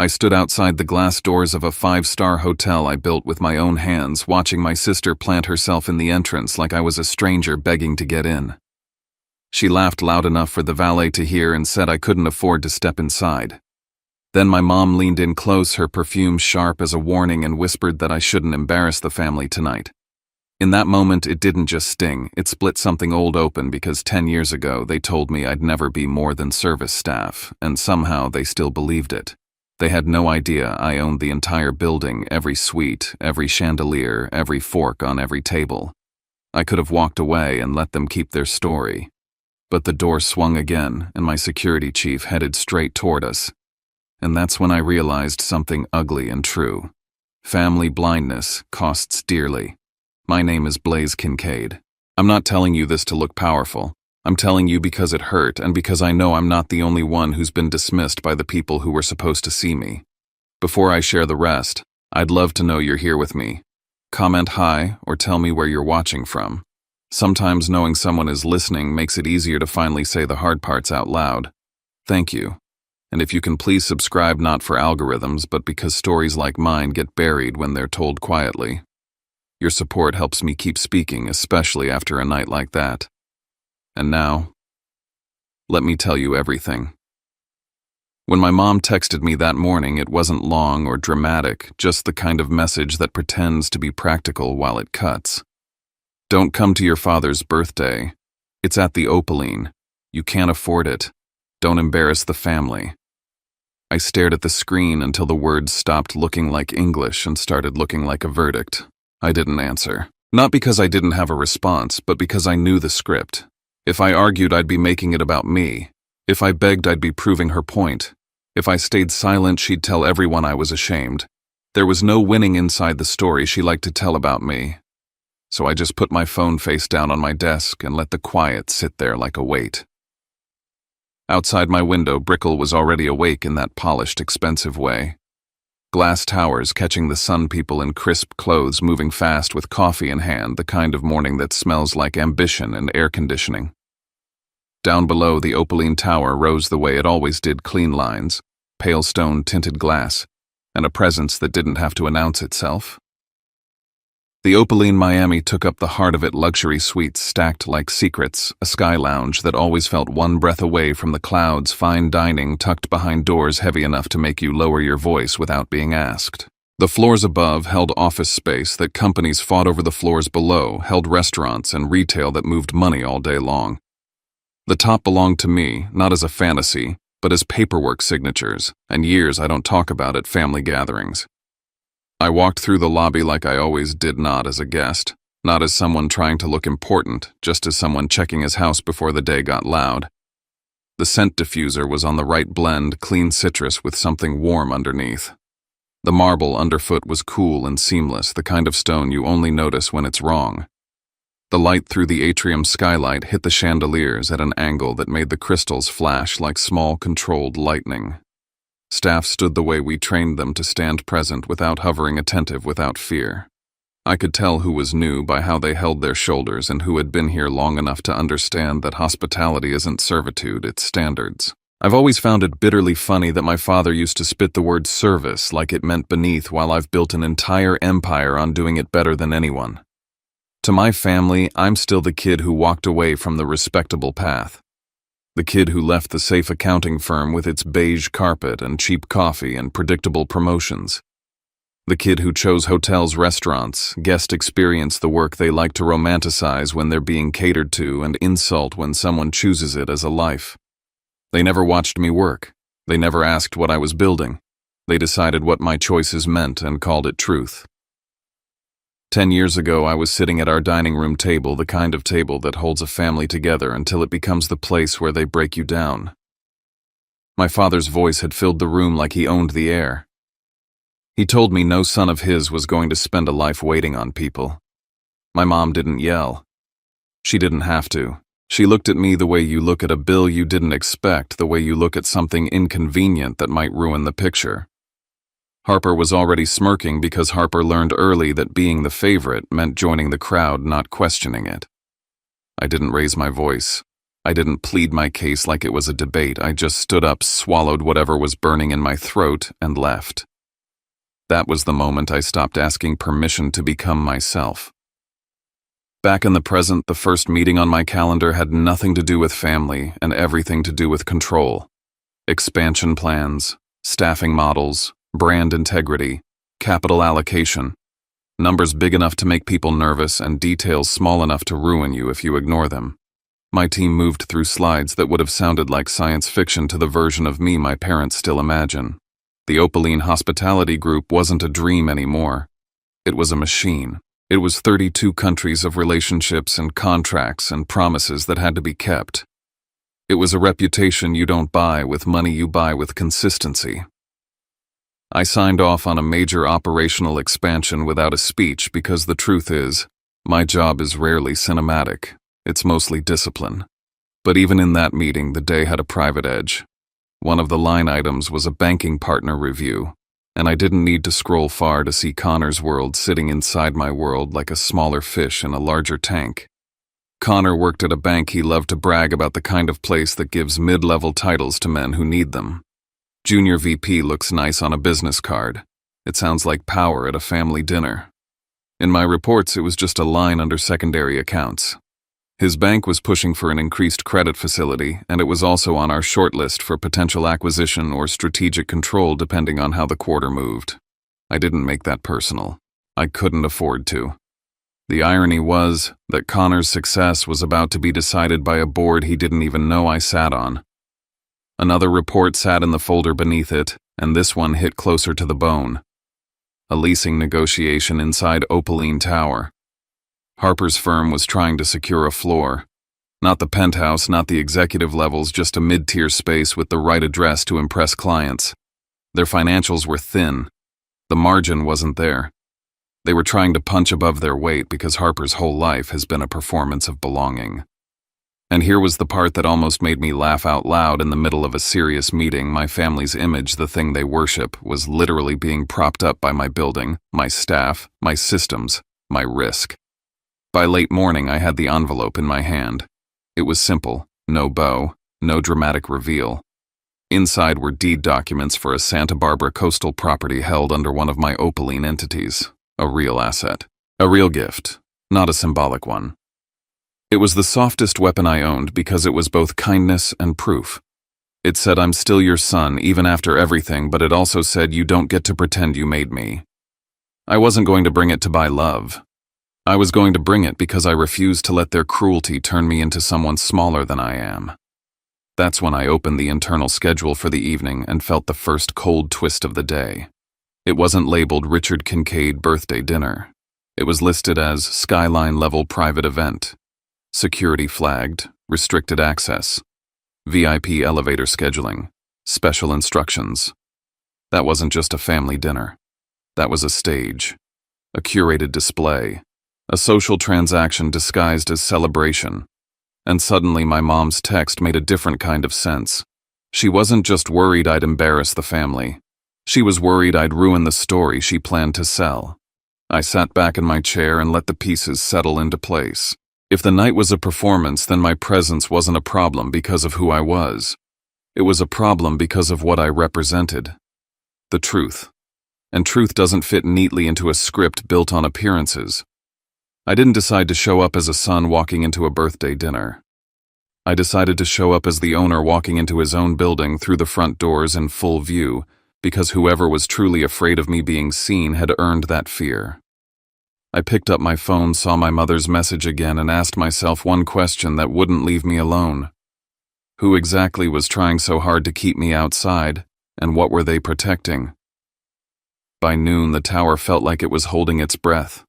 I stood outside the glass doors of a five-star hotel I built with my own hands, watching my sister plant herself in the entrance like I was a stranger begging to get in. She laughed loud enough for the valet to hear and said I couldn't afford to step inside. Then my mom leaned in close, her perfume sharp as a warning, and whispered that I shouldn't embarrass the family tonight. In that moment, it didn't just sting, it split something old open, because 10 years ago they told me I'd never be more than service staff, and somehow they still believed it. They had no idea I owned the entire building, every suite, every chandelier, every fork on every table. I could have walked away and let them keep their story. But the door swung again, and my security chief headed straight toward us. And that's when I realized something ugly and true. Family blindness costs dearly. My name is Blaze Kincaid. I'm not telling you this to look powerful. I'm telling you because it hurt, and because I know I'm not the only one who's been dismissed by the people who were supposed to see me. Before I share the rest, I'd love to know you're here with me. Comment hi or tell me where you're watching from. Sometimes knowing someone is listening makes it easier to finally say the hard parts out loud. Thank you. And if you can please subscribe, not for algorithms, but because stories like mine get buried when they're told quietly. Your support helps me keep speaking, especially after a night like that. And now, let me tell you everything. When my mom texted me that morning, it wasn't long or dramatic, just the kind of message that pretends to be practical while it cuts. Don't come to your father's birthday. It's at the Opaline. You can't afford it. Don't embarrass the family. I stared at the screen until the words stopped looking like English and started looking like a verdict. I didn't answer. Not because I didn't have a response, but because I knew the script. If I argued, I'd be making it about me. If I begged, I'd be proving her point. If I stayed silent, she'd tell everyone I was ashamed. There was no winning inside the story she liked to tell about me. So I just put my phone face down on my desk and let the quiet sit there like a weight. Outside my window, Brickell was already awake in that polished, expensive way. Glass towers catching the sun, people in crisp clothes moving fast with coffee in hand, the kind of morning that smells like ambition and air conditioning. Down below, the Opaline Tower rose the way it always did, clean lines, pale stone-tinted glass, and a presence that didn't have to announce itself. The Opaline Miami took up the heart of it, luxury suites stacked like secrets, a sky lounge that always felt one breath away from the clouds, fine dining tucked behind doors heavy enough to make you lower your voice without being asked. The floors above held office space that companies fought over, the floors below held restaurants and retail that moved money all day long. The top belonged to me, not as a fantasy, but as paperwork signatures, and years I don't talk about at family gatherings. I walked through the lobby like I always did, not as a guest, not as someone trying to look important, just as someone checking his house before the day got loud. The scent diffuser was on the right blend, clean citrus with something warm underneath. The marble underfoot was cool and seamless, the kind of stone you only notice when it's wrong. The light through the atrium skylight hit the chandeliers at an angle that made the crystals flash like small, controlled lightning. Staff stood the way we trained them to stand, present without hovering, attentive without fear. I could tell who was new by how they held their shoulders and who had been here long enough to understand that hospitality isn't servitude, it's standards. I've always found it bitterly funny that my father used to spit the word service like it meant beneath, while I've built an entire empire on doing it better than anyone. To my family, I'm still the kid who walked away from the respectable path. The kid who left the safe accounting firm with its beige carpet and cheap coffee and predictable promotions. The kid who chose hotels, restaurants, guest experience, the work they like to romanticize when they're being catered to, and insult when someone chooses it as a life. They never watched me work. They never asked what I was building. They decided what my choices meant and called it truth. 10 years ago, I was sitting at our dining room table, the kind of table that holds a family together until it becomes the place where they break you down. My father's voice had filled the room like he owned the air. He told me no son of his was going to spend a life waiting on people. My mom didn't yell. She didn't have to. She looked at me the way you look at a bill you didn't expect, the way you look at something inconvenient that might ruin the picture. Harper was already smirking because Harper learned early that being the favorite meant joining the crowd, not questioning it. I didn't raise my voice. I didn't plead my case like it was a debate. I just stood up, swallowed whatever was burning in my throat, and left. That was the moment I stopped asking permission to become myself. Back in the present, the first meeting on my calendar had nothing to do with family and everything to do with control. Expansion plans, staffing models, brand integrity, capital allocation. Numbers big enough to make people nervous and details small enough to ruin you if you ignore them. My team moved through slides that would have sounded like science fiction to the version of me my parents still imagine. The Opaline Hospitality Group wasn't a dream anymore. It was a machine. It was 32 countries of relationships and contracts and promises that had to be kept. It was a reputation you don't buy with money, you buy with consistency. I signed off on a major operational expansion without a speech because the truth is, my job is rarely cinematic. It's mostly discipline. But even in that meeting, the day had a private edge. One of the line items was a banking partner review, and I didn't need to scroll far to see Connor's world sitting inside my world like a smaller fish in a larger tank. Connor worked at a bank. He loved to brag about the kind of place that gives mid-level titles to men who need them. Junior VP looks nice on a business card. It sounds like power at a family dinner. In my reports, it was just a line under secondary accounts. His bank was pushing for an increased credit facility, and it was also on our short list for potential acquisition or strategic control depending on how the quarter moved. I didn't make that personal. I couldn't afford to. The irony was that Connor's success was about to be decided by a board he didn't even know I sat on. Another report sat in the folder beneath it, and this one hit closer to the bone. A leasing negotiation inside Opaline Tower. Harper's firm was trying to secure a floor. Not the penthouse, not the executive levels, just a mid-tier space with the right address to impress clients. Their financials were thin. The margin wasn't there. They were trying to punch above their weight because Harper's whole life has been a performance of belonging. And here was the part that almost made me laugh out loud in the middle of a serious meeting. My family's image, the thing they worship, was literally being propped up by my building, my staff, my systems, my risk. By late morning, I had the envelope in my hand. It was simple, no bow, no dramatic reveal. Inside were deed documents for a Santa Barbara coastal property held under one of my Opaline entities. A real asset. A real gift, not a symbolic one. It was the softest weapon I owned because it was both kindness and proof. It said I'm still your son even after everything, but it also said you don't get to pretend you made me. I wasn't going to bring it to buy love. I was going to bring it because I refused to let their cruelty turn me into someone smaller than I am. That's when I opened the internal schedule for the evening and felt the first cold twist of the day. It wasn't labeled Richard Kincaid birthday dinner. It was listed as Skyline level private event. Security flagged, restricted access, VIP elevator scheduling, special instructions. That wasn't just a family dinner. That was a stage, a curated display, a social transaction disguised as celebration. And suddenly my mom's text made a different kind of sense. She wasn't just worried I'd embarrass the family. She was worried I'd ruin the story she planned to sell. I sat back in my chair and let the pieces settle into place. If the night was a performance, then my presence wasn't a problem because of who I was. It was a problem because of what I represented. The truth. And truth doesn't fit neatly into a script built on appearances. I didn't decide to show up as a son walking into a birthday dinner. I decided to show up as the owner walking into his own building through the front doors in full view, because whoever was truly afraid of me being seen had earned that fear. I picked up my phone, saw my mother's message again, and asked myself one question that wouldn't leave me alone. Who exactly was trying so hard to keep me outside, and what were they protecting? By noon, the tower felt like it was holding its breath.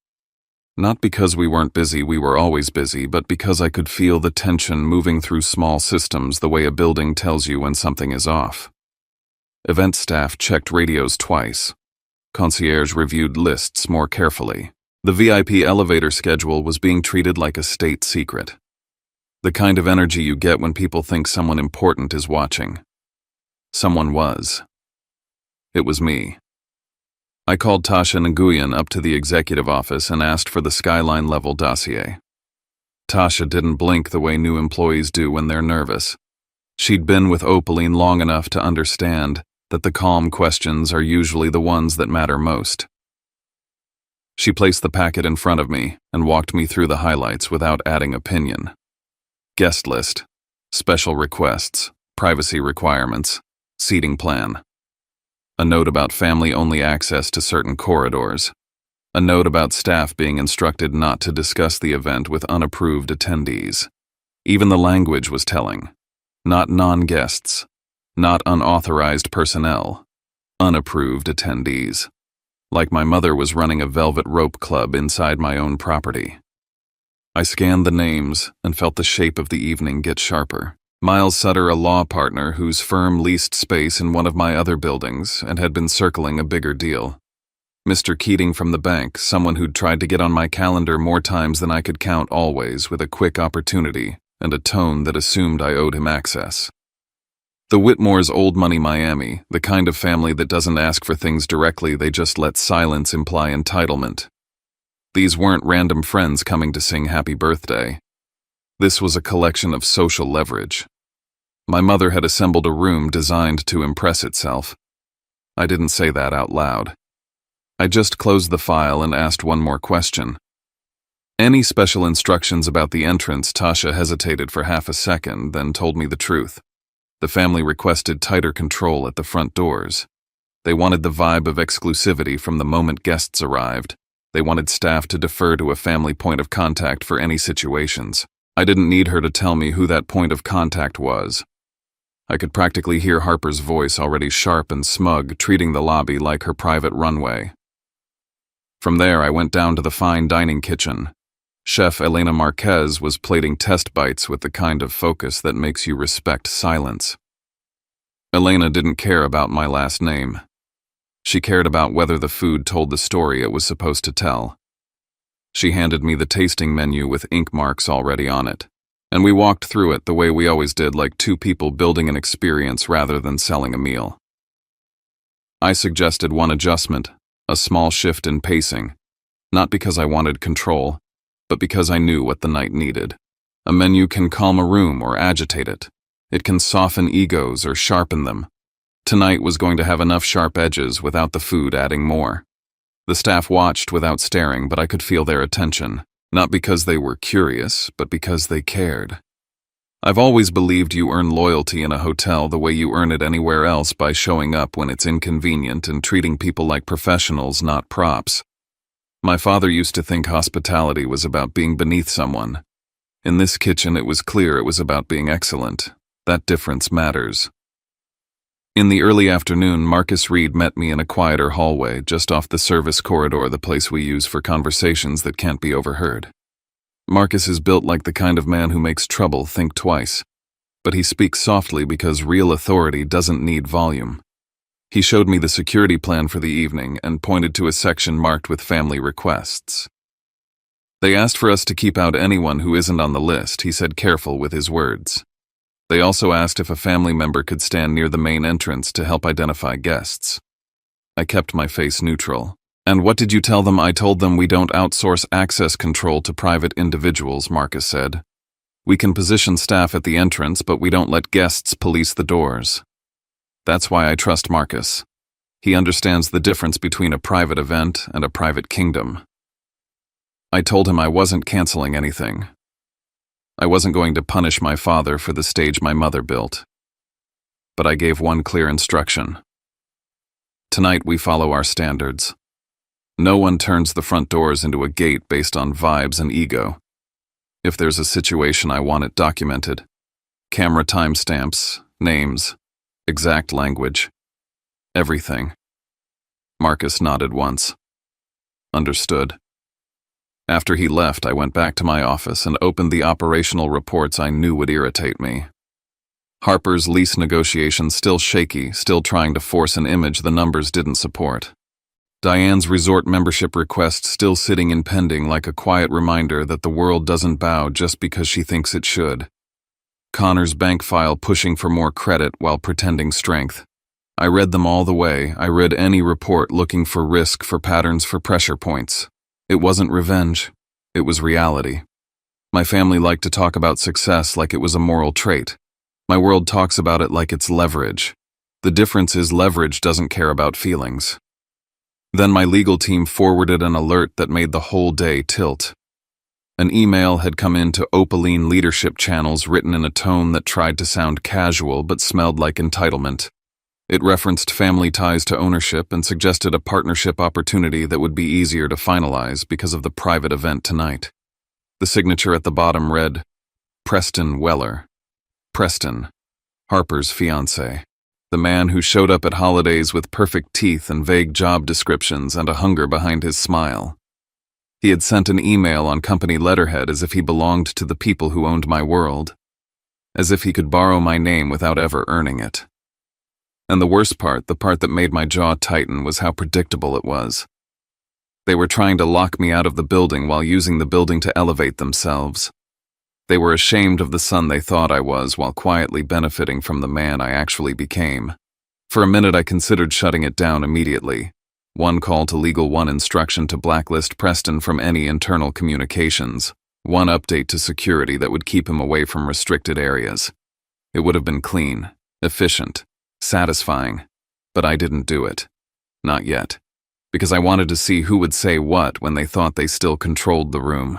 Not because we weren't busy, we were always busy, but because I could feel the tension moving through small systems the way a building tells you when something is off. Event staff checked radios twice. Concierge reviewed lists more carefully. The VIP elevator schedule was being treated like a state secret. The kind of energy you get when people think someone important is watching. Someone was. It was me. I called Tasha Nguyen up to the executive office and asked for the Skyline level dossier. Tasha didn't blink the way new employees do when they're nervous. She'd been with Opaline long enough to understand that the calm questions are usually the ones that matter most. She placed the packet in front of me and walked me through the highlights without adding opinion. Guest list, special requests, privacy requirements, seating plan. A note about family-only access to certain corridors. A note about staff being instructed not to discuss the event with unapproved attendees. Even the language was telling. Not non-guests. Not unauthorized personnel. Unapproved attendees. Like my mother was running a velvet rope club inside my own property. I scanned the names and felt the shape of the evening get sharper. Miles Sutter, a law partner whose firm leased space in one of my other buildings and had been circling a bigger deal. Mr. Keating from the bank, someone who'd tried to get on my calendar more times than I could count, always with a quick opportunity and a tone that assumed I owed him access. The Whitmore's Old Money Miami, the kind of family that doesn't ask for things directly, they just let silence imply entitlement. These weren't random friends coming to sing happy birthday. This was a collection of social leverage. My mother had assembled a room designed to impress itself. I didn't say that out loud. I just closed the file and asked one more question. Any special instructions about the entrance? Tasha hesitated for half a second, then told me the truth. The family requested tighter control at the front doors. They wanted the vibe of exclusivity from the moment guests arrived. They wanted staff to defer to a family point of contact for any situations. I didn't need her to tell me who that point of contact was. I could practically hear Harper's voice, already sharp and smug, treating the lobby like her private runway. From there, I went down to the fine dining kitchen. Chef Elena Marquez was plating test bites with the kind of focus that makes you respect silence. Elena didn't care about my last name. She cared about whether the food told the story it was supposed to tell. She handed me the tasting menu with ink marks already on it, and we walked through it the way we always did, like two people building an experience rather than selling a meal. I suggested one adjustment, a small shift in pacing, not because I wanted control, but because I knew what the night needed. A menu can calm a room or agitate it. It can soften egos or sharpen them. Tonight was going to have enough sharp edges without the food adding more. The staff watched without staring, but I could feel their attention, not because they were curious, but because they cared. I've always believed you earn loyalty in a hotel the way you earn it anywhere else, by showing up when it's inconvenient and treating people like professionals, not props. My father used to think hospitality was about being beneath someone. In this kitchen, it was clear it was about being excellent. That difference matters. In the early afternoon, Marcus Reed met me in a quieter hallway just off the service corridor, the place we use for conversations that can't be overheard. Marcus is built like the kind of man who makes trouble think twice, but he speaks softly because real authority doesn't need volume. He showed me the security plan for the evening and pointed to a section marked with family requests. They asked for us to keep out anyone who isn't on the list, he said, careful with his words. They also asked if a family member could stand near the main entrance to help identify guests. I kept my face neutral. And what did you tell them? I told them we don't outsource access control to private individuals, Marcus said. We can position staff at the entrance, but we don't let guests police the doors. That's why I trust Marcus. He understands the difference between a private event and a private kingdom. I told him I wasn't canceling anything. I wasn't going to punish my father for the stage my mother built. But I gave one clear instruction. Tonight we follow our standards. No one turns the front doors into a gate based on vibes and ego. If there's a situation, I want it documented. Camera timestamps, names, exact language. Everything. Marcus nodded once. Understood. After he left, I went back to my office and opened the operational reports I knew would irritate me. Harper's lease negotiations still shaky, still trying to force an image the numbers didn't support. Diane's resort membership request still sitting in pending, like a quiet reminder that the world doesn't bow just because she thinks it should. Connor's bank file pushing for more credit while pretending strength. I read them all the way. I read any report looking for risk, for patterns, for pressure points. It wasn't revenge. It was reality. My family liked to talk about success like it was a moral trait. My world talks about it like it's leverage. The difference is leverage doesn't care about feelings. Then my legal team forwarded an alert that made the whole day tilt. An email had come into Opaline leadership channels written in a tone that tried to sound casual but smelled like entitlement. It referenced family ties to ownership and suggested a partnership opportunity that would be easier to finalize because of the private event tonight. The signature at the bottom read, Preston Weller. Preston, Harper's fiancé. The man who showed up at holidays with perfect teeth and vague job descriptions and a hunger behind his smile. He had sent an email on company letterhead as if he belonged to the people who owned my world, as if he could borrow my name without ever earning it. And the worst part, the part that made my jaw tighten, was how predictable it was. They were trying to lock me out of the building while using the building to elevate themselves. They were ashamed of the son they thought I was while quietly benefiting from the man I actually became. For a minute I considered shutting it down immediately. One call to Legal, one instruction to blacklist Preston from any internal communications, one update to security that would keep him away from restricted areas. It would have been clean, efficient, satisfying, but I didn't do it. Not yet. Because I wanted to see who would say what when they thought they still controlled the room.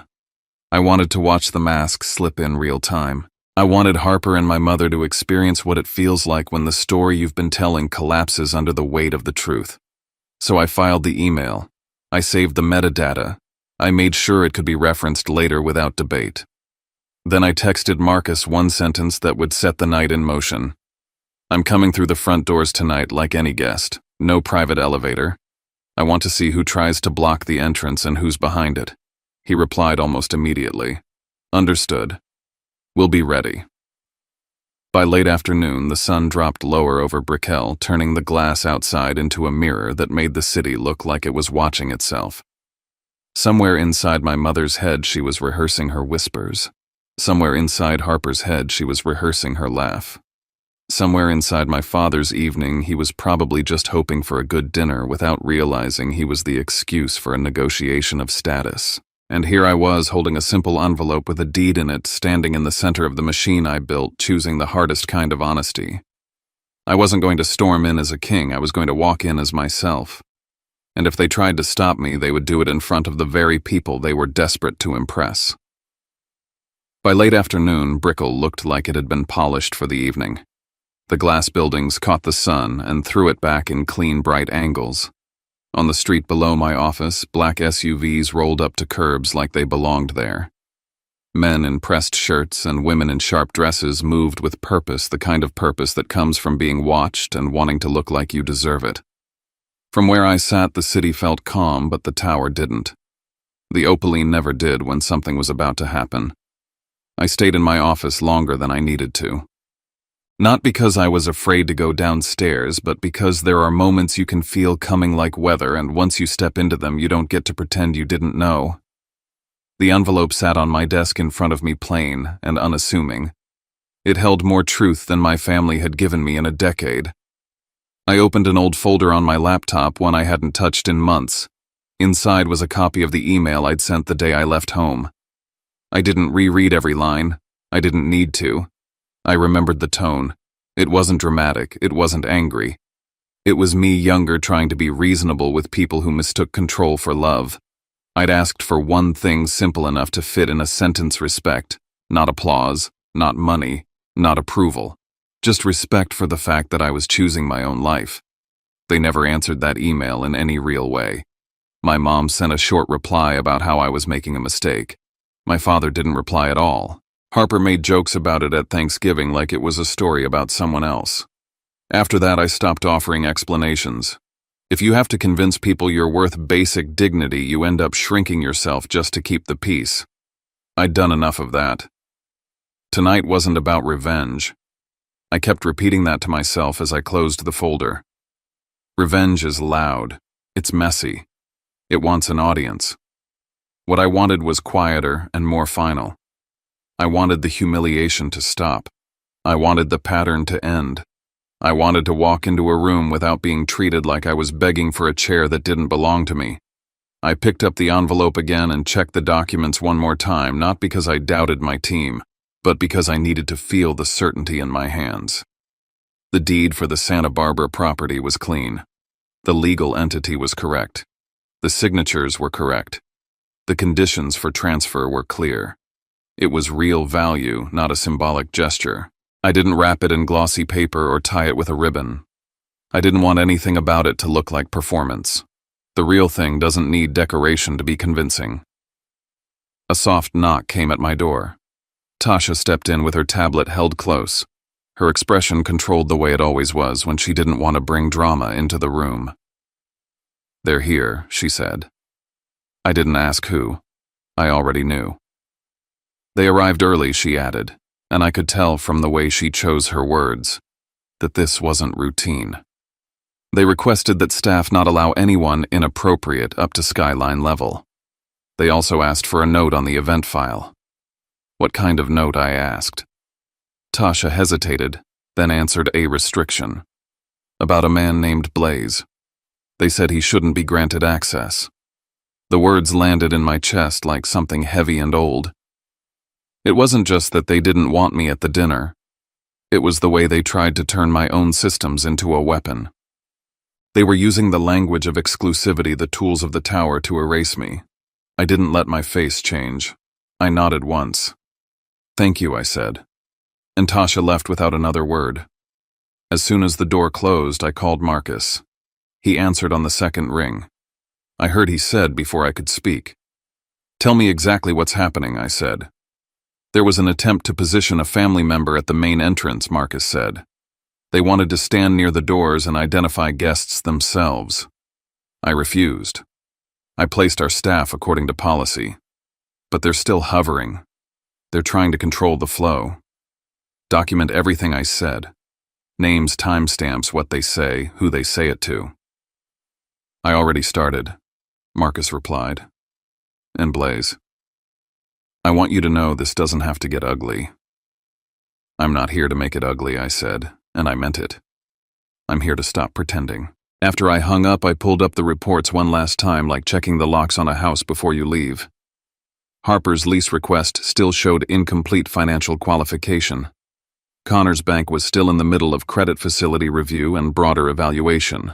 I wanted to watch the mask slip in real time. I wanted Harper and my mother to experience what it feels like when the story you've been telling collapses under the weight of the truth. So I filed the email. I saved the metadata. I made sure it could be referenced later without debate. Then I texted Marcus one sentence that would set the night in motion. I'm coming through the front doors tonight like any guest. No private elevator. I want to see who tries to block the entrance and who's behind it. He replied almost immediately. Understood. We'll be ready. By late afternoon, the sun dropped lower over Brickell, turning the glass outside into a mirror that made the city look like it was watching itself. Somewhere inside my mother's head, she was rehearsing her whispers. Somewhere inside Harper's head, she was rehearsing her laugh. Somewhere inside my father's evening, he was probably just hoping for a good dinner without realizing he was the excuse for a negotiation of status. And here I was holding a simple envelope with a deed in it, standing in the center of the machine I built, choosing the hardest kind of honesty. I wasn't going to storm in as a king, I was going to walk in as myself. And if they tried to stop me, they would do it in front of the very people they were desperate to impress. By late afternoon, Brickell looked like it had been polished for the evening. The glass buildings caught the sun and threw it back in clean, bright angles. On the street below my office, black SUVs rolled up to curbs like they belonged there. Men in pressed shirts and women in sharp dresses moved with purpose, the kind of purpose that comes from being watched and wanting to look like you deserve it. From where I sat, the city felt calm, but the tower didn't. The Opaline never did when something was about to happen. I stayed in my office longer than I needed to. Not because I was afraid to go downstairs, but because there are moments you can feel coming like weather, and once you step into them, you don't get to pretend you didn't know. The envelope sat on my desk in front of me, plain and unassuming. It held more truth than my family had given me in a decade. I opened an old folder on my laptop, one I hadn't touched in months. Inside was a copy of the email I'd sent the day I left home. I didn't reread every line. I didn't need to. I remembered the tone. It wasn't dramatic, it wasn't angry. It was me younger trying to be reasonable with people who mistook control for love. I'd asked for one thing simple enough to fit in a sentence: respect. Not applause, not money, not approval. Just respect for the fact that I was choosing my own life. They never answered that email in any real way. My mom sent a short reply about how I was making a mistake. My father didn't reply at all. Harper made jokes about it at Thanksgiving like it was a story about someone else. After that, I stopped offering explanations. If you have to convince people you're worth basic dignity, you end up shrinking yourself just to keep the peace. I'd done enough of that. Tonight wasn't about revenge. I kept repeating that to myself as I closed the folder. Revenge is loud. It's messy. It wants an audience. What I wanted was quieter and more final. I wanted the humiliation to stop. I wanted the pattern to end. I wanted to walk into a room without being treated like I was begging for a chair that didn't belong to me. I picked up the envelope again and checked the documents one more time, not because I doubted my team, but because I needed to feel the certainty in my hands. The deed for the Santa Barbara property was clean. The legal entity was correct. The signatures were correct. The conditions for transfer were clear. It was real value, not a symbolic gesture. I didn't wrap it in glossy paper or tie it with a ribbon. I didn't want anything about it to look like performance. The real thing doesn't need decoration to be convincing. A soft knock came at my door. Tasha stepped in with her tablet held close. Her expression controlled the way it always was when she didn't want to bring drama into the room. "They're here," she said. I didn't ask who. I already knew. "They arrived early," she added, and I could tell from the way she chose her words that this wasn't routine. They requested that staff not allow anyone inappropriate up to Skyline level. They also asked for a note on the event file. "What kind of note?" I asked. Tasha hesitated, then answered a restriction. "About a man named Blaze. They said he shouldn't be granted access." The words landed in my chest like something heavy and old. It wasn't just that they didn't want me at the dinner. It was the way they tried to turn my own systems into a weapon. They were using the language of exclusivity, the tools of the tower, to erase me. I didn't let my face change. I nodded once. "Thank you," I said. And Tasha left without another word. As soon as the door closed, I called Marcus. He answered on the second ring. I heard he said before I could speak. "Tell me exactly what's happening," I said. "There was an attempt to position a family member at the main entrance," Marcus said. "They wanted to stand near the doors and identify guests themselves. I refused. I placed our staff according to policy. But they're still hovering. They're trying to control the flow. Document everything I said. Names, timestamps, what they say, who they say it to." "I already started," Marcus replied. "And Blaze, I want you to know this doesn't have to get ugly." "I'm not here to make it ugly," I said, and I meant it. "I'm here to stop pretending." After I hung up, I pulled up the reports one last time, like checking the locks on a house before you leave. Harper's lease request still showed incomplete financial qualification. Connor's bank was still in the middle of credit facility review and broader evaluation.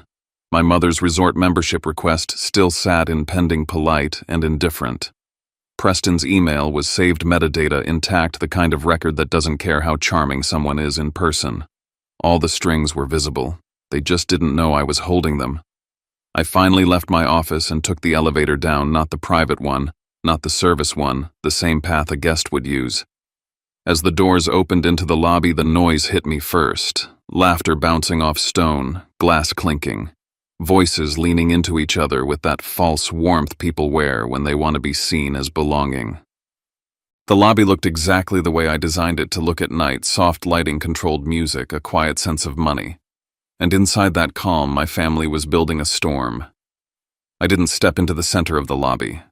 My mother's resort membership request still sat in pending polite and indifferent. Preston's email was saved metadata intact, the kind of record that doesn't care how charming someone is in person. All the strings were visible. They just didn't know I was holding them. I finally left my office and took the elevator down, not the private one, not the service one, the same path a guest would use. As the doors opened into the lobby, the noise hit me first. Laughter bouncing off stone, glass clinking. Voices leaning into each other with that false warmth people wear when they want to be seen as belonging. The lobby looked exactly the way I designed it to look at night, soft lighting, controlled music, a quiet sense of money. And inside that calm, my family was building a storm. I didn't step into the center of the lobby.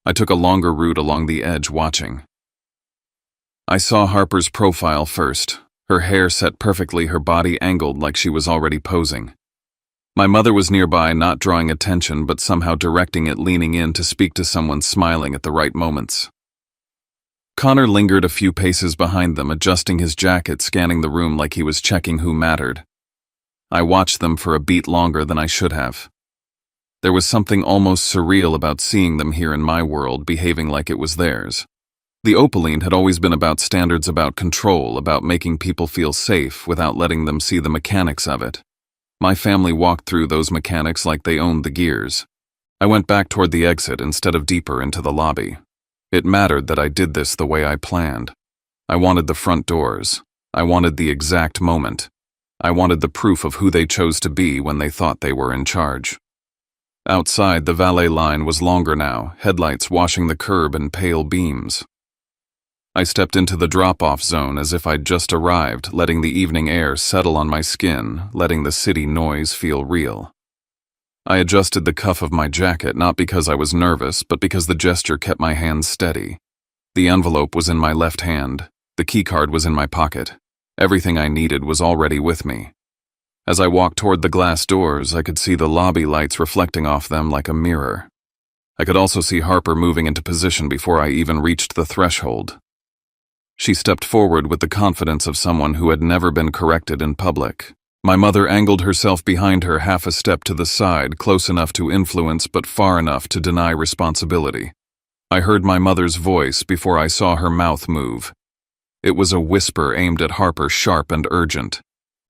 I took a longer route along the edge, watching. I saw Harper's profile first, her hair set perfectly, her body angled like she was already posing. My mother was nearby, not drawing attention, but somehow directing it, leaning in to speak to someone, smiling at the right moments. Connor lingered a few paces behind them, adjusting his jacket, scanning the room like he was checking who mattered. I watched them for a beat longer than I should have. There was something almost surreal about seeing them here in my world, behaving like it was theirs. The Opaline had always been about standards, about control, about making people feel safe without letting them see the mechanics of it. My family walked through those mechanics like they owned the gears. I went back toward the exit instead of deeper into the lobby. It mattered that I did this the way I planned. I wanted the front doors. I wanted the exact moment. I wanted the proof of who they chose to be when they thought they were in charge. Outside, the valet line was longer now, headlights washing the curb in pale beams. I stepped into the drop-off zone as if I'd just arrived, letting the evening air settle on my skin, letting the city noise feel real. I adjusted the cuff of my jacket, not because I was nervous, but because the gesture kept my hands steady. The envelope was in my left hand. The keycard was in my pocket. Everything I needed was already with me. As I walked toward the glass doors, I could see the lobby lights reflecting off them like a mirror. I could also see Harper moving into position before I even reached the threshold. She stepped forward with the confidence of someone who had never been corrected in public. My mother angled herself behind her half a step to the side, close enough to influence but far enough to deny responsibility. I heard my mother's voice before I saw her mouth move. It was a whisper aimed at Harper, sharp and urgent.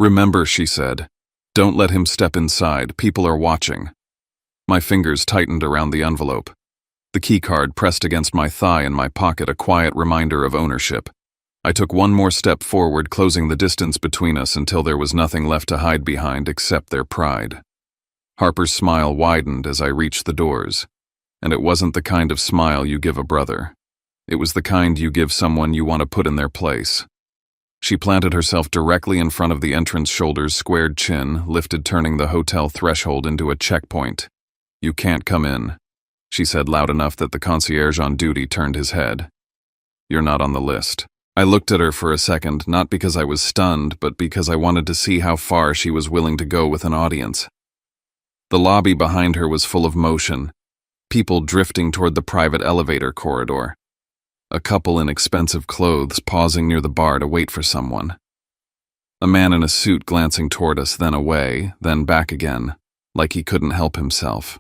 "Remember," she said, "don't let him step inside. People are watching." My fingers tightened around the envelope. The keycard pressed against my thigh in my pocket, a quiet reminder of ownership. I took one more step forward, closing the distance between us until there was nothing left to hide behind except their pride. Harper's smile widened as I reached the doors, and it wasn't the kind of smile you give a brother. It was the kind you give someone you want to put in their place. She planted herself directly in front of the entrance, shoulders squared, chin lifted, turning the hotel threshold into a checkpoint. "You can't come in," she said loud enough that the concierge on duty turned his head. "You're not on the list." I looked at her for a second, not because I was stunned, but because I wanted to see how far she was willing to go with an audience. The lobby behind her was full of motion, people drifting toward the private elevator corridor. A couple in expensive clothes pausing near the bar to wait for someone. A man in a suit glancing toward us, then away, then back again, like he couldn't help himself.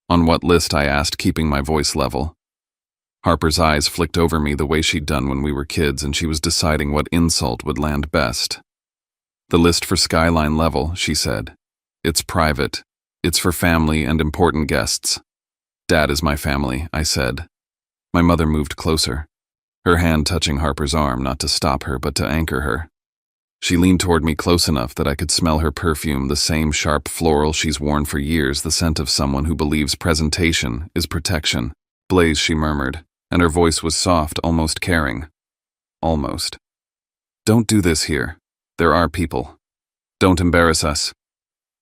"On what list?" I asked, keeping my voice level. Harper's eyes flicked over me the way she'd done when we were kids, and she was deciding what insult would land best. "The list for Skyline level," she said. "It's private. It's for family and important guests." "Dad is my family," I said. My mother moved closer, her hand touching Harper's arm, not to stop her but to anchor her. She leaned toward me close enough that I could smell her perfume, the same sharp floral she's worn for years, the scent of someone who believes presentation is protection. "Blaze," she murmured, and her voice was soft, almost caring. Almost. "Don't do this here. There are people. Don't embarrass us."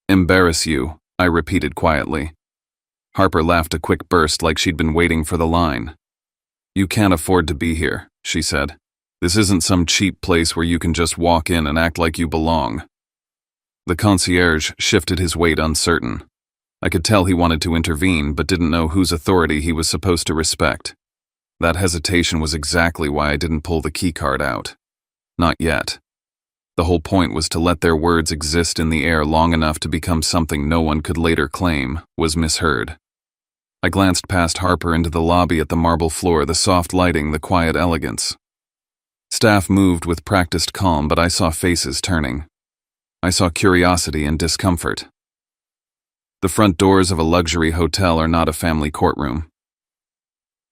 "Embarrass you," I repeated quietly. Harper laughed, a quick burst like she'd been waiting for the line. "You can't afford to be here," she said. "This isn't some cheap place where you can just walk in and act like you belong." The concierge shifted his weight, uncertain. I could tell he wanted to intervene, but didn't know whose authority he was supposed to respect. That hesitation was exactly why I didn't pull the keycard out. Not yet. The whole point was to let their words exist in the air long enough to become something no one could later claim was misheard. I glanced past Harper into the lobby, at the marble floor, the soft lighting, the quiet elegance. Staff moved with practiced calm, but I saw faces turning. I saw curiosity and discomfort. The front doors of a luxury hotel are not a family courtroom.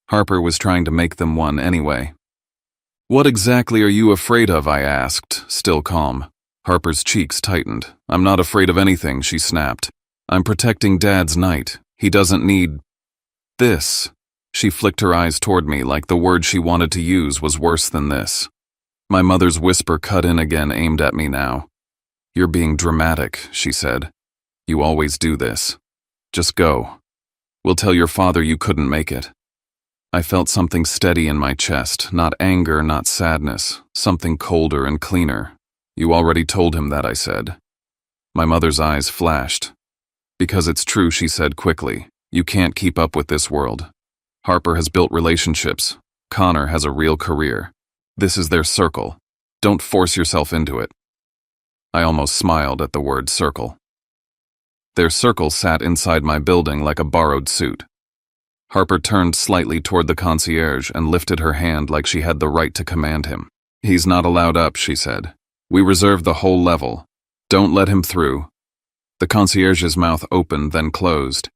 Harper was trying to make them one anyway. "What exactly are you afraid of?" I asked, still calm. Harper's cheeks tightened. "I'm not afraid of anything," she snapped. "I'm protecting Dad's night. He doesn't need this." She flicked her eyes toward me like the word she wanted to use was worse than this. My mother's whisper cut in again, aimed at me now. "You're being dramatic," she said. "You always do this. Just go. We'll tell your father you couldn't make it." I felt something steady in my chest, not anger, not sadness, something colder and cleaner. "You already told him that," I said. My mother's eyes flashed. "Because it's true," she said quickly. "You can't keep up with this world. Harper has built relationships. Connor has a real career. This is their circle. Don't force yourself into it." I almost smiled at the word circle. Their circle sat inside my building like a borrowed suit. Harper turned slightly toward the concierge and lifted her hand like she had the right to command him. "He's not allowed up," she said. "We reserve the whole level. Don't let him through." The concierge's mouth opened, then closed.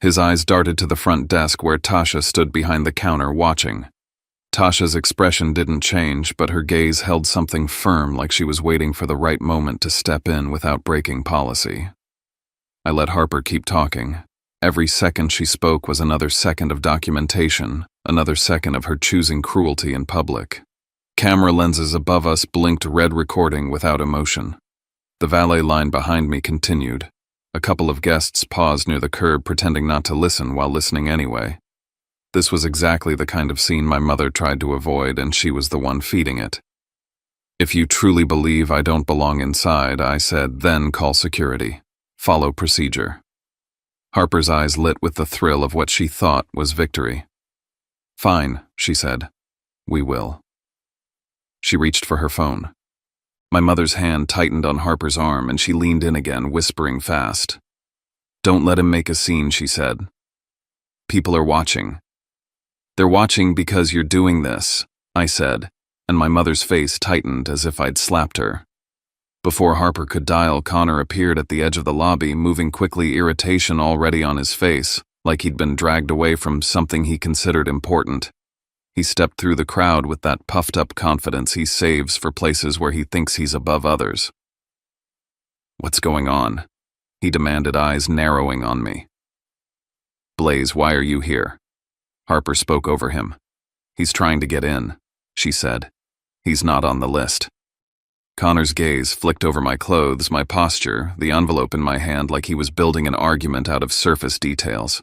His eyes darted to the front desk where Tasha stood behind the counter watching. Tasha's expression didn't change, but her gaze held something firm, like she was waiting for the right moment to step in without breaking policy. I let Harper keep talking. Every second she spoke was another second of documentation, another second of her choosing cruelty in public. Camera lenses above us blinked red, recording without emotion. The valet line behind me continued. A couple of guests paused near the curb, pretending not to listen while listening anyway. This was exactly the kind of scene my mother tried to avoid, and she was the one feeding it. "If you truly believe I don't belong inside," I said, "then call security. Follow procedure." Harper's eyes lit with the thrill of what she thought was victory. "Fine," she said. "We will." She reached for her phone. My mother's hand tightened on Harper's arm and she leaned in again, whispering fast. "Don't let him make a scene," she said. "People are watching." "They're watching because you're doing this," I said, and my mother's face tightened as if I'd slapped her. Before Harper could dial, Connor appeared at the edge of the lobby, moving quickly, irritation already on his face, like he'd been dragged away from something he considered important. He stepped through the crowd with that puffed-up confidence he saves for places where he thinks he's above others. "What's going on?" he demanded, eyes narrowing on me. "Blaze, why are you here?" Harper spoke over him. "He's trying to get in," she said. "He's not on the list." Connor's gaze flicked over my clothes, my posture, the envelope in my hand, like he was building an argument out of surface details.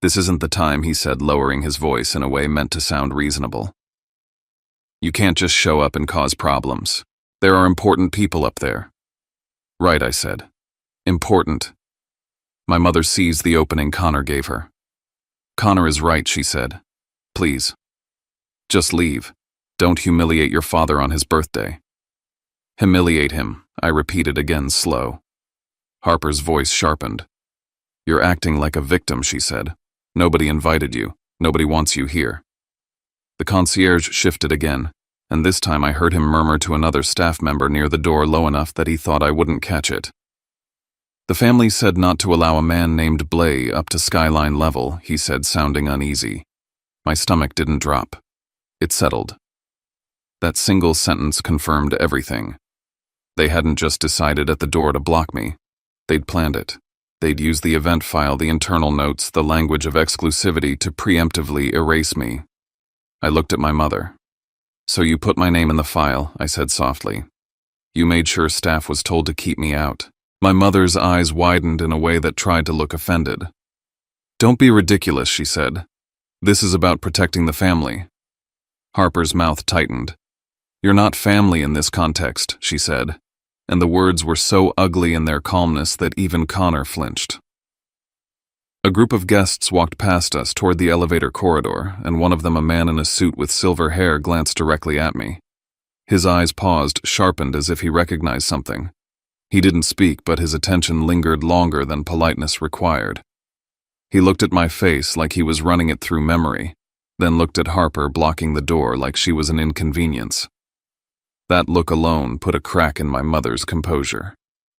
"This isn't the time," he said, lowering his voice in a way meant to sound reasonable. "You can't just show up and cause problems. There are important people up there." "Right," I said. "Important." My mother seized the opening Connor gave her. "Connor is right," she said. "Please. Just leave. Don't humiliate your father on his birthday." "Humiliate him," I repeated again, slow. Harper's voice sharpened. "You're acting like a victim," she said. "Nobody invited you. Nobody wants you here." The concierge shifted again, and this time I heard him murmur to another staff member near the door low enough that he thought I wouldn't catch it. "The family said not to allow a man named Blay up to skyline level," he said, sounding uneasy. My stomach didn't drop. It settled. That single sentence confirmed everything. They hadn't just decided at the door to block me. They'd planned it. They'd used the event file, the internal notes, the language of exclusivity to preemptively erase me. I looked at my mother. "So you put my name in the file," I said softly. "You made sure staff was told to keep me out." My mother's eyes widened in a way that tried to look offended. "Don't be ridiculous," she said. "This is about protecting the family." Harper's mouth tightened. "You're not family in this context," she said, and the words were so ugly in their calmness that even Connor flinched. A group of guests walked past us toward the elevator corridor, and one of them, a man in a suit with silver hair, glanced directly at me. His eyes paused, sharpened as if he recognized something. He didn't speak, but his attention lingered longer than politeness required. He looked at my face like he was running it through memory, then looked at Harper blocking the door like she was an inconvenience. That look alone put a crack in my mother's composure.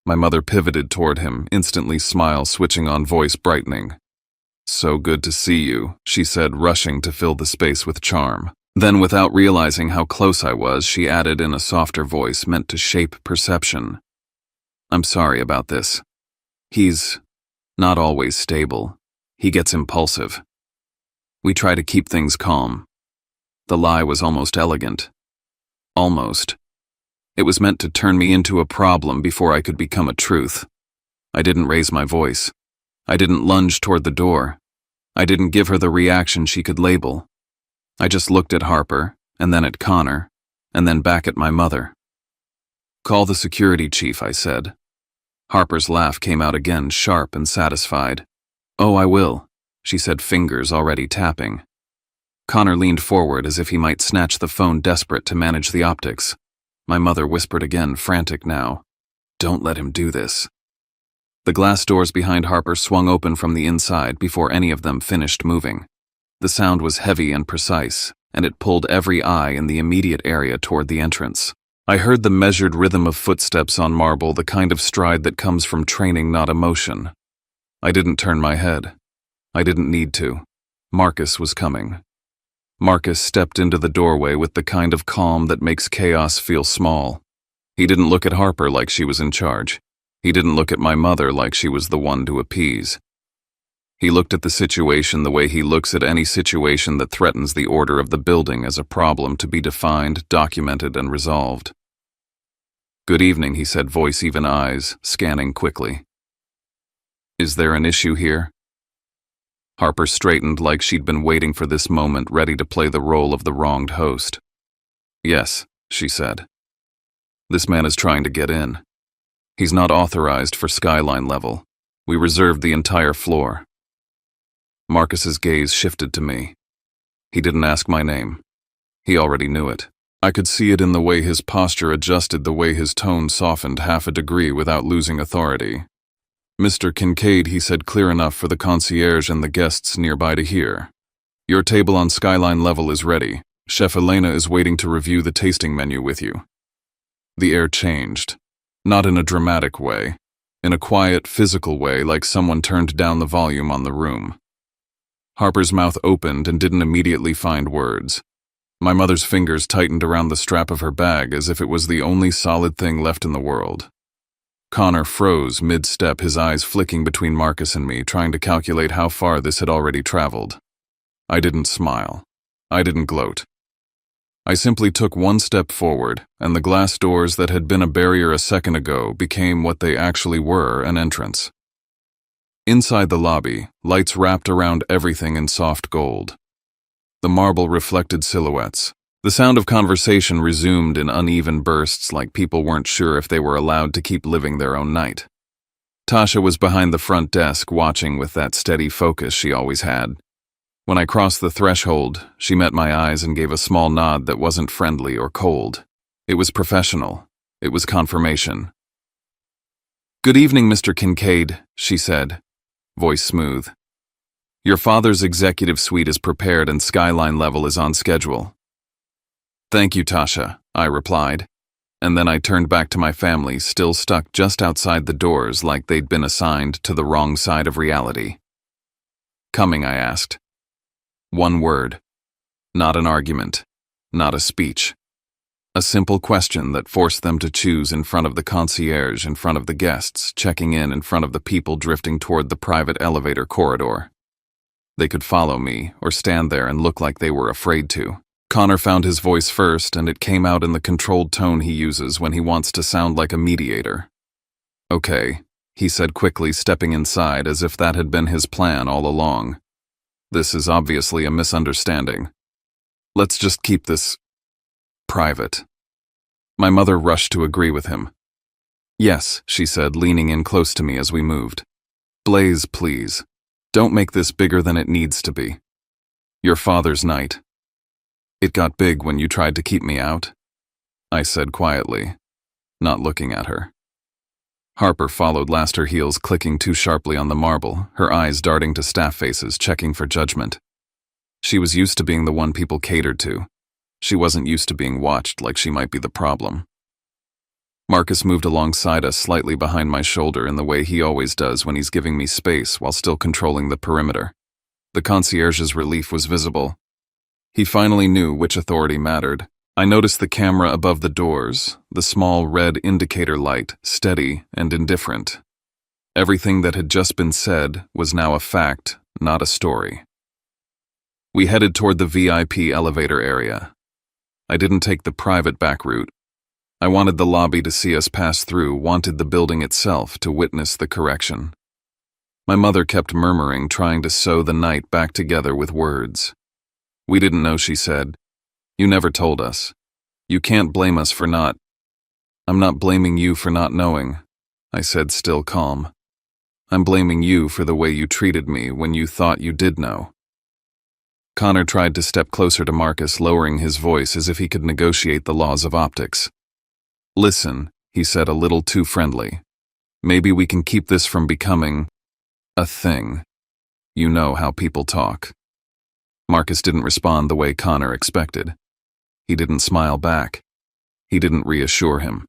My mother pivoted toward him, instantly, smile switching on, voice brightening. "So good to see you," she said, rushing to fill the space with charm. Then, without realizing how close I was, she added in a softer voice meant to shape perception. "I'm sorry about this. He's not always stable. He gets impulsive. We try to keep things calm." The lie was almost elegant. Almost. It was meant to turn me into a problem before I could become a truth. I didn't raise my voice. I didn't lunge toward the door. I didn't give her the reaction she could label. I just looked at Harper, and then at Connor, and then back at my mother. "Call the security chief," I said. Harper's laugh came out again, sharp and satisfied. "Oh, I will," she said, fingers already tapping. Connor leaned forward as if he might snatch the phone, desperate to manage the optics. My mother whispered again, frantic now. "Don't let him do this." The glass doors behind Harper swung open from the inside before any of them finished moving. The sound was heavy and precise, and it pulled every eye in the immediate area toward the entrance. I heard the measured rhythm of footsteps on marble, the kind of stride that comes from training, not emotion. I didn't turn my head. I didn't need to. Marcus was coming. Marcus stepped into the doorway with the kind of calm that makes chaos feel small. He didn't look at Harper like she was in charge. He didn't look at my mother like she was the one to appease. He looked at the situation the way he looks at any situation that threatens the order of the building, as a problem to be defined, documented, and resolved. "Good evening," he said, voice even, eyes scanning quickly. "Is there an issue here?" Harper straightened like she'd been waiting for this moment, ready to play the role of the wronged host. "Yes," she said. "This man is trying to get in. He's not authorized for skyline level. We reserved the entire floor. Marcus's gaze shifted to me. He didn't ask my name. He already knew it. I could see it in the way his posture adjusted, the way his tone softened half a degree without losing authority. "Mr. Kincaid," he said, clear enough for the concierge and the guests nearby to hear. "Your table on Skyline level is ready. Chef Elena is waiting to review the tasting menu with you." The air changed. Not in a dramatic way. In a quiet, physical way, like someone turned down the volume on the room. Harper's mouth opened and didn't immediately find words. My mother's fingers tightened around the strap of her bag as if it was the only solid thing left in the world. Connor froze mid-step, his eyes flicking between Marcus and me, trying to calculate how far this had already traveled. I didn't smile. I didn't gloat. I simply took one step forward, and the glass doors that had been a barrier a second ago became what they actually were, an entrance. Inside the lobby, lights wrapped around everything in soft gold. The marble reflected silhouettes. The sound of conversation resumed in uneven bursts, like people weren't sure if they were allowed to keep living their own night. Tasha was behind the front desk, watching with that steady focus she always had. When I crossed the threshold, she met my eyes and gave a small nod that wasn't friendly or cold. It was professional. It was confirmation. "Good evening, Mr. Kincaid," she said, voice smooth. "Your father's executive suite is prepared and Skyline level is on schedule." "Thank you, Tasha," I replied, and then I turned back to my family, still stuck just outside the doors like they'd been assigned to the wrong side of reality. "Coming?" I asked. One word. Not an argument. Not a speech. A simple question that forced them to choose in front of the concierge, in front of the guests, checking in front of the people drifting toward the private elevator corridor. They could follow me or stand there and look like they were afraid to. Connor found his voice first, and it came out in the controlled tone he uses when he wants to sound like a mediator. "Okay," he said quickly, stepping inside as if that had been his plan all along. "This is obviously a misunderstanding. Let's just keep this private." My mother rushed to agree with him. "Yes," she said, leaning in close to me as we moved. "Blaze, please. Don't make this bigger than it needs to be. Your father's night. It got big when you tried to keep me out," I said quietly, not looking at her. Harper followed last, her heels clicking too sharply on the marble, her eyes darting to staff faces, checking for judgment. She was used to being the one people catered to. She wasn't used to being watched like she might be the problem. Marcus moved alongside us, slightly behind my shoulder in the way he always does when he's giving me space while still controlling the perimeter. The concierge's relief was visible. He finally knew which authority mattered. I noticed the camera above the doors, the small red indicator light, steady and indifferent. Everything that had just been said was now a fact, not a story. We headed toward the VIP elevator area. I didn't take the private back route. I wanted the lobby to see us pass through, wanted the building itself to witness the correction. My mother kept murmuring, trying to sew the night back together with words. "We didn't know," she said. "You never told us. You can't blame us for not—" "I'm not blaming you for not knowing," I said, still calm. "I'm blaming you for the way you treated me when you thought you did know." Connor tried to step closer to Marcus, lowering his voice as if he could negotiate the laws of optics. "Listen," he said, a little too friendly. "Maybe we can keep this from becoming a thing. You know how people talk." Marcus didn't respond the way Connor expected. He didn't smile back. He didn't reassure him.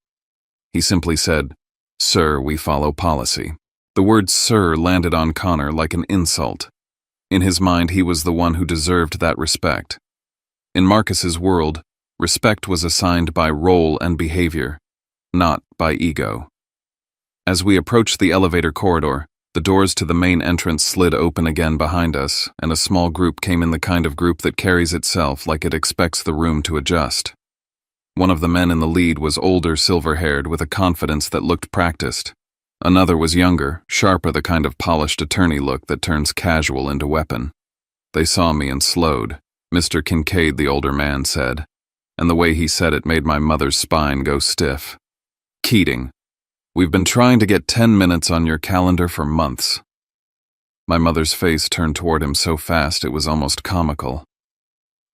He simply said, "Sir, we follow policy." The word "sir" landed on Connor like an insult. In his mind, he was the one who deserved that respect. In Marcus's world, respect was assigned by role and behavior, not by ego. As we approached the elevator corridor, the doors to the main entrance slid open again behind us, and a small group came in, the kind of group that carries itself like it expects the room to adjust. One of the men in the lead was older, silver-haired, with a confidence that looked practiced. Another was younger, sharper, the kind of polished attorney look that turns casual into weapon. They saw me and slowed. "Mr. Kincaid," the older man said, and the way he said it made my mother's spine go stiff. "Keating." We've been trying to get 10 minutes on your calendar for months." My mother's face turned toward him so fast it was almost comical.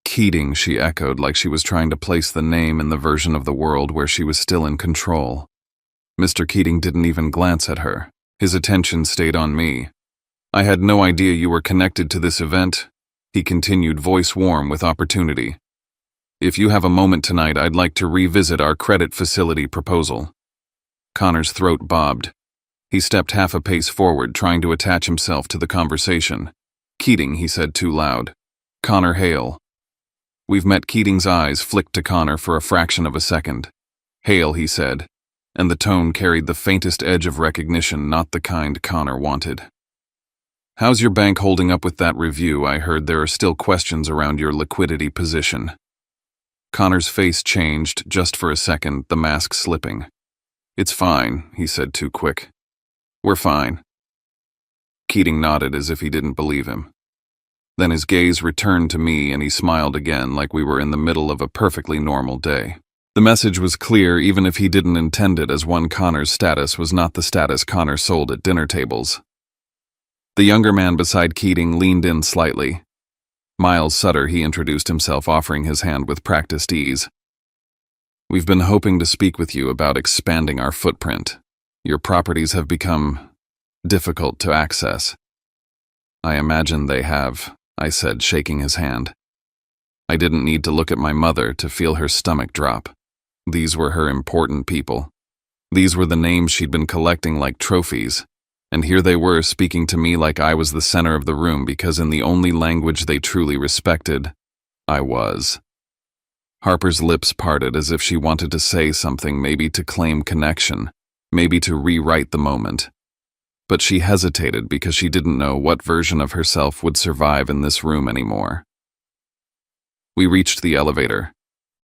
"Keating," she echoed like she was trying to place the name in the version of the world where she was still in control. Mr. Keating didn't even glance at her. His attention stayed on me. "I had no idea you were connected to this event," he continued, voice warm with opportunity. "If you have a moment tonight, I'd like to revisit our credit facility proposal." Connor's throat bobbed. He stepped half a pace forward, trying to attach himself to the conversation. "Keating," he said too loud. "Connor Hale." We've met. Keating's eyes flicked to Connor for a fraction of a second. "Hale," he said, and the tone carried the faintest edge of recognition, not the kind Connor wanted. "How's your bank holding up with that review? I heard there are still questions around your liquidity position." Connor's face changed just for a second, the mask slipping. "It's fine," he said too quick. "We're fine." Keating nodded as if he didn't believe him. Then his gaze returned to me and he smiled again like we were in the middle of a perfectly normal day. The message was clear even if he didn't intend it, as one Connor's status was not the status Connor sold at dinner tables. The younger man beside Keating leaned in slightly. Miles Sutter, he introduced himself, offering his hand with practiced ease. "We've been hoping to speak with you about expanding our footprint. Your properties have become difficult to access." "I imagine they have," I said, shaking his hand. I didn't need to look at my mother to feel her stomach drop. These were her important people. These were the names she'd been collecting like trophies, and here they were speaking to me like I was the center of the room because in the only language they truly respected, I was. Harper's lips parted as if she wanted to say something, maybe to claim connection, maybe to rewrite the moment. But she hesitated because she didn't know what version of herself would survive in this room anymore. We reached the elevator.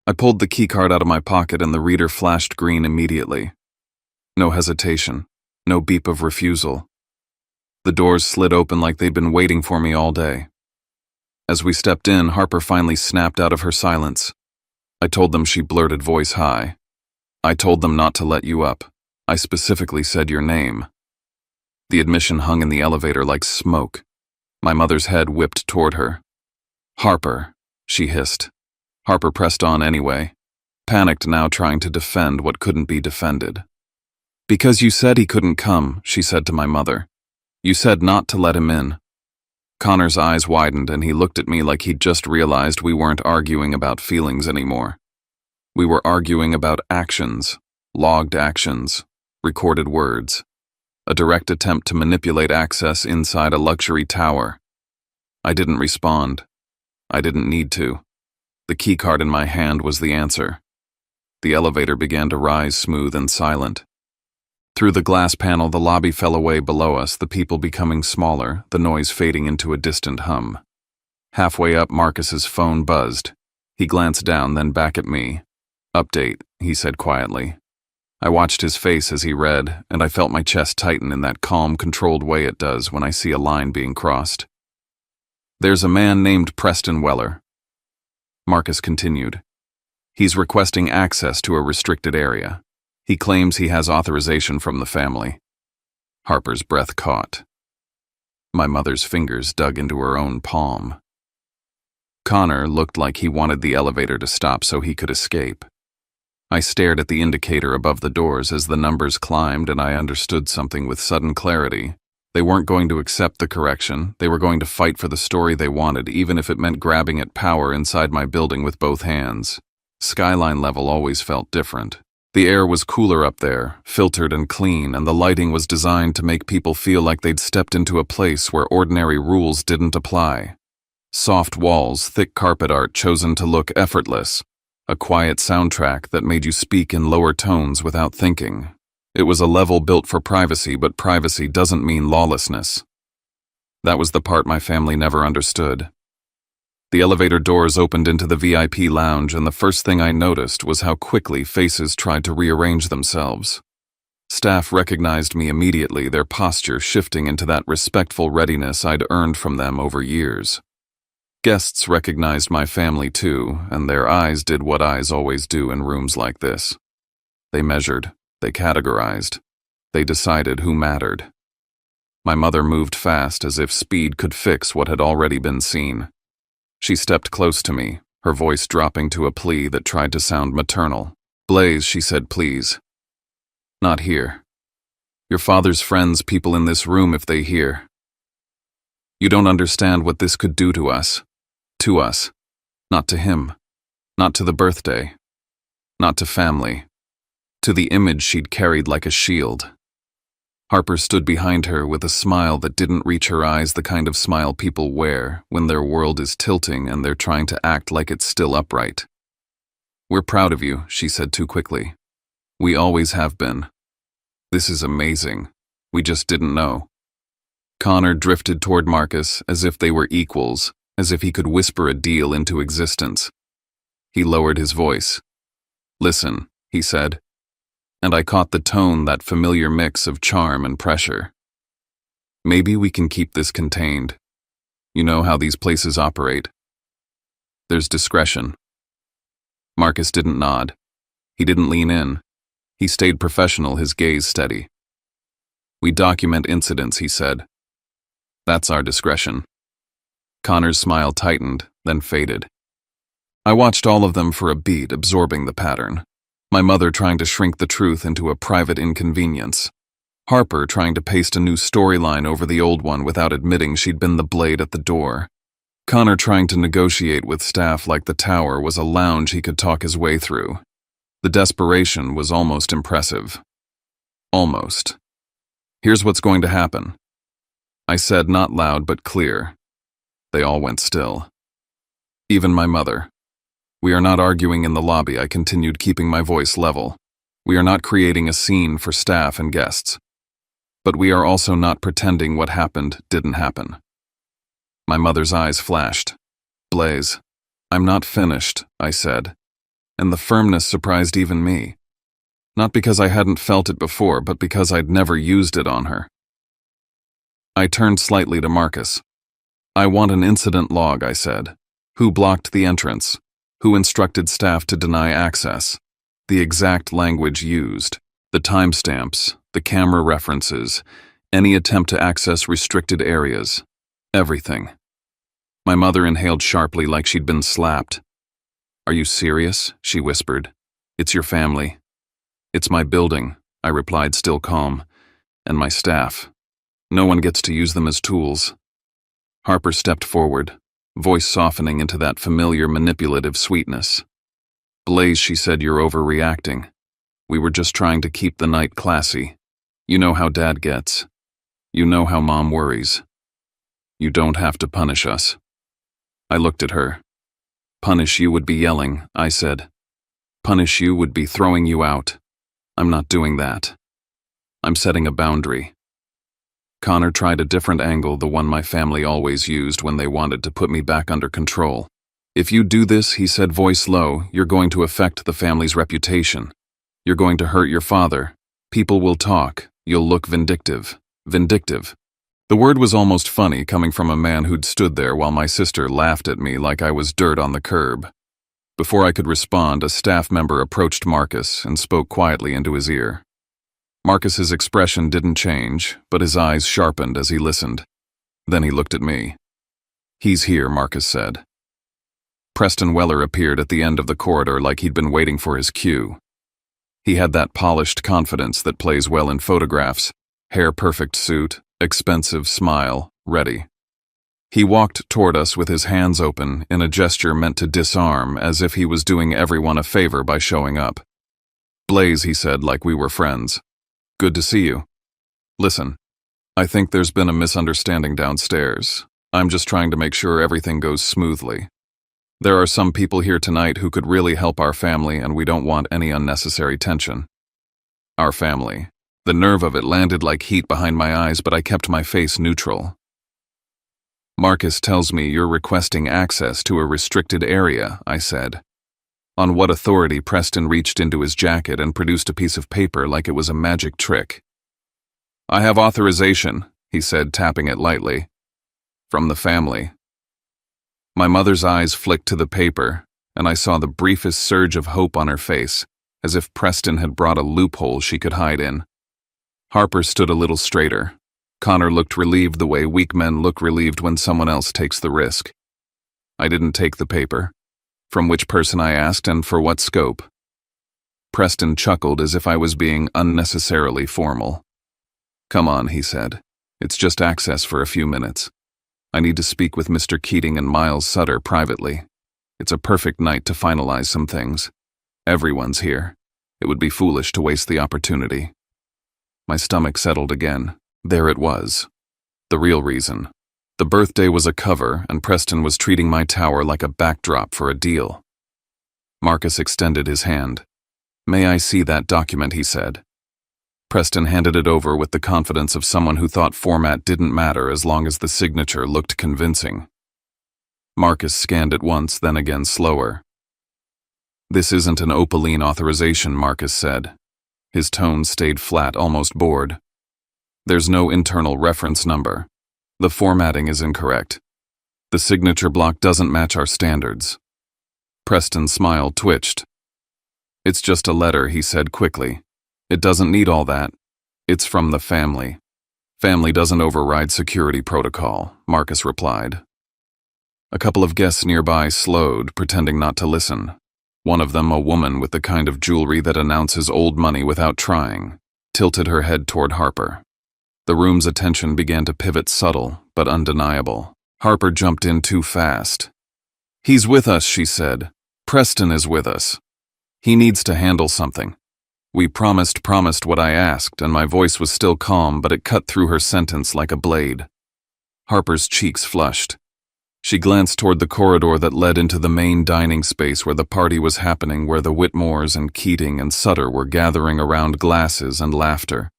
I pulled the keycard out of my pocket and the reader flashed green immediately. No hesitation, no beep of refusal. The doors slid open like they'd been waiting for me all day. As we stepped in, Harper finally snapped out of her silence. "I told them," she blurted, voice high. "I told them not to let you up. I specifically said your name." The admission hung in the elevator like smoke. My mother's head whipped toward her. "Harper," she hissed. Harper pressed on anyway, panicked now, trying to defend what couldn't be defended. "Because you said he couldn't come," she said to my mother. "You said not to let him in." Connor's eyes widened and he looked at me like he'd just realized we weren't arguing about feelings anymore. We were arguing about actions, logged actions, recorded words. A direct attempt to manipulate access inside a luxury tower. I didn't respond. I didn't need to. The keycard in my hand was the answer. The elevator began to rise, smooth and silent. Through the glass panel, the lobby fell away below us, the people becoming smaller, the noise fading into a distant hum. Halfway up, Marcus's phone buzzed. He glanced down, then back at me. "Update," he said quietly. I watched his face as he read, and I felt my chest tighten in that calm, controlled way it does when I see a line being crossed. "There's a man named Preston Weller." Marcus continued. "He's requesting access to a restricted area. He claims he has authorization from the family." Harper's breath caught. My mother's fingers dug into her own palm. Connor looked like he wanted the elevator to stop so he could escape. I stared at the indicator above the doors as the numbers climbed, and I understood something with sudden clarity. They weren't going to accept the correction. They were going to fight for the story they wanted, even if it meant grabbing at power inside my building with both hands. Skyline level always felt different. The air was cooler up there, filtered and clean, and the lighting was designed to make people feel like they'd stepped into a place where ordinary rules didn't apply. Soft walls, thick carpet art chosen to look effortless. A quiet soundtrack that made you speak in lower tones without thinking. It was a level built for privacy, but privacy doesn't mean lawlessness. That was the part my family never understood. The elevator doors opened into the VIP lounge, and the first thing I noticed was how quickly faces tried to rearrange themselves. Staff recognized me immediately, their posture shifting into that respectful readiness I'd earned from them over years. Guests recognized my family too, and their eyes did what eyes always do in rooms like this. They measured, they categorized, They decided who mattered. My mother moved fast as if speed could fix what had already been seen. She stepped close to me, her voice dropping to a plea that tried to sound maternal. "Blaze," she said, "please. Not here. Your father's friends, people in this room if they hear. You don't understand what this could do to us. To us. Not to him. Not to the birthday. Not to family. To the image she'd carried like a shield." Harper stood behind her with a smile that didn't reach her eyes, the kind of smile people wear when their world is tilting and they're trying to act like it's still upright. "We're proud of you," she said too quickly. "We always have been. This is amazing. We just didn't know." Connor drifted toward Marcus as if they were equals, as if he could whisper a deal into existence. He lowered his voice. "Listen," he said, and I caught the tone, that familiar mix of charm and pressure. "Maybe we can keep this contained. You know how these places operate. There's discretion." Marcus didn't nod. He didn't lean in. He stayed professional, his gaze steady. "We document incidents," he said. "That's our discretion." Connor's smile tightened, then faded. I watched all of them for a beat, absorbing the pattern. My mother trying to shrink the truth into a private inconvenience. Harper trying to paste a new storyline over the old one without admitting she'd been the blade at the door. Connor trying to negotiate with staff like the tower was a lounge he could talk his way through. The desperation was almost impressive. Almost. "Here's what's going to happen," I said, not loud but clear. They all went still. Even my mother. "We are not arguing in the lobby," I continued, keeping my voice level. "We are not creating a scene for staff and guests. But we are also not pretending what happened didn't happen." My mother's eyes flashed. "Blaze, I'm not finished," I said, and the firmness surprised even me. Not because I hadn't felt it before, but because I'd never used it on her. I turned slightly to Marcus. "I want an incident log," I said. "Who blocked the entrance? Who instructed staff to deny access? The exact language used, the timestamps, the camera references, any attempt to access restricted areas. Everything." My mother inhaled sharply like she'd been slapped. "Are you serious?" she whispered. "It's your family." "It's my building," I replied, still calm. "And my staff. No one gets to use them as tools." Harper stepped forward, voice softening into that familiar manipulative sweetness. "Blaze," she said, "you're overreacting. We were just trying to keep the night classy. You know how Dad gets. You know how Mom worries. You don't have to punish us." I looked at her. "Punish you would be yelling," I said. "Punish you would be throwing you out. I'm not doing that. I'm setting a boundary." Connor tried a different angle, the one my family always used when they wanted to put me back under control. "If you do this," he said, voice low, "you're going to affect the family's reputation. You're going to hurt your father. People will talk. You'll look vindictive." Vindictive. The word was almost funny, coming from a man who'd stood there while my sister laughed at me like I was dirt on the curb. Before I could respond, a staff member approached Marcus and spoke quietly into his ear. Marcus's expression didn't change, but his eyes sharpened as he listened. Then he looked at me. "He's here," Marcus said. Preston Weller appeared at the end of the corridor like he'd been waiting for his cue. He had that polished confidence that plays well in photographs, hair-perfect suit, expensive smile, ready. He walked toward us with his hands open in a gesture meant to disarm, as if he was doing everyone a favor by showing up. "Blaze," he said, like we were friends. "Good to see you. Listen, I think there's been a misunderstanding downstairs. I'm just trying to make sure everything goes smoothly. There are some people here tonight who could really help our family, and we don't want any unnecessary tension." Our family. The nerve of it landed like heat behind my eyes, but I kept my face neutral. "Marcus tells me you're requesting access to a restricted area," I said. On what authority? Preston reached into his jacket and produced a piece of paper like it was a magic trick. "I have authorization," he said, tapping it lightly. "From the family." My mother's eyes flicked to the paper, and I saw the briefest surge of hope on her face, as if Preston had brought a loophole she could hide in. Harper stood a little straighter. Connor looked relieved the way weak men look relieved when someone else takes the risk. I didn't take the paper. From which person, I asked, and for what scope? Preston chuckled as if I was being unnecessarily formal. Come on, he said. It's just access for a few minutes. I need to speak with Mr. Keating and Miles Sutter privately. It's a perfect night to finalize some things. Everyone's here. It would be foolish to waste the opportunity. My stomach settled again. There it was. The real reason. The birthday was a cover, and Preston was treating my tower like a backdrop for a deal. Marcus extended his hand. May I see that document, he said. Preston handed it over with the confidence of someone who thought format didn't matter as long as the signature looked convincing. Marcus scanned it once, then again slower. This isn't an opaline authorization, Marcus said. His tone stayed flat, almost bored. There's no internal reference number. The formatting is incorrect. The signature block doesn't match our standards. Preston's smile twitched. It's just a letter, he said quickly. It doesn't need all that. It's from the family. Family doesn't override security protocol, Marcus replied. A couple of guests nearby slowed, pretending not to listen. One of them, a woman with the kind of jewelry that announces old money without trying, tilted her head toward Harper. The room's attention began to pivot, subtle but undeniable. Harper jumped in too fast. He's with us, she said. Preston is with us. He needs to handle something. We promised what I asked, and my voice was still calm, but it cut through her sentence like a blade. Harper's cheeks flushed. She glanced toward the corridor that led into the main dining space where the party was happening, where the Whitmores and Keating and Sutter were gathering around glasses and laughter.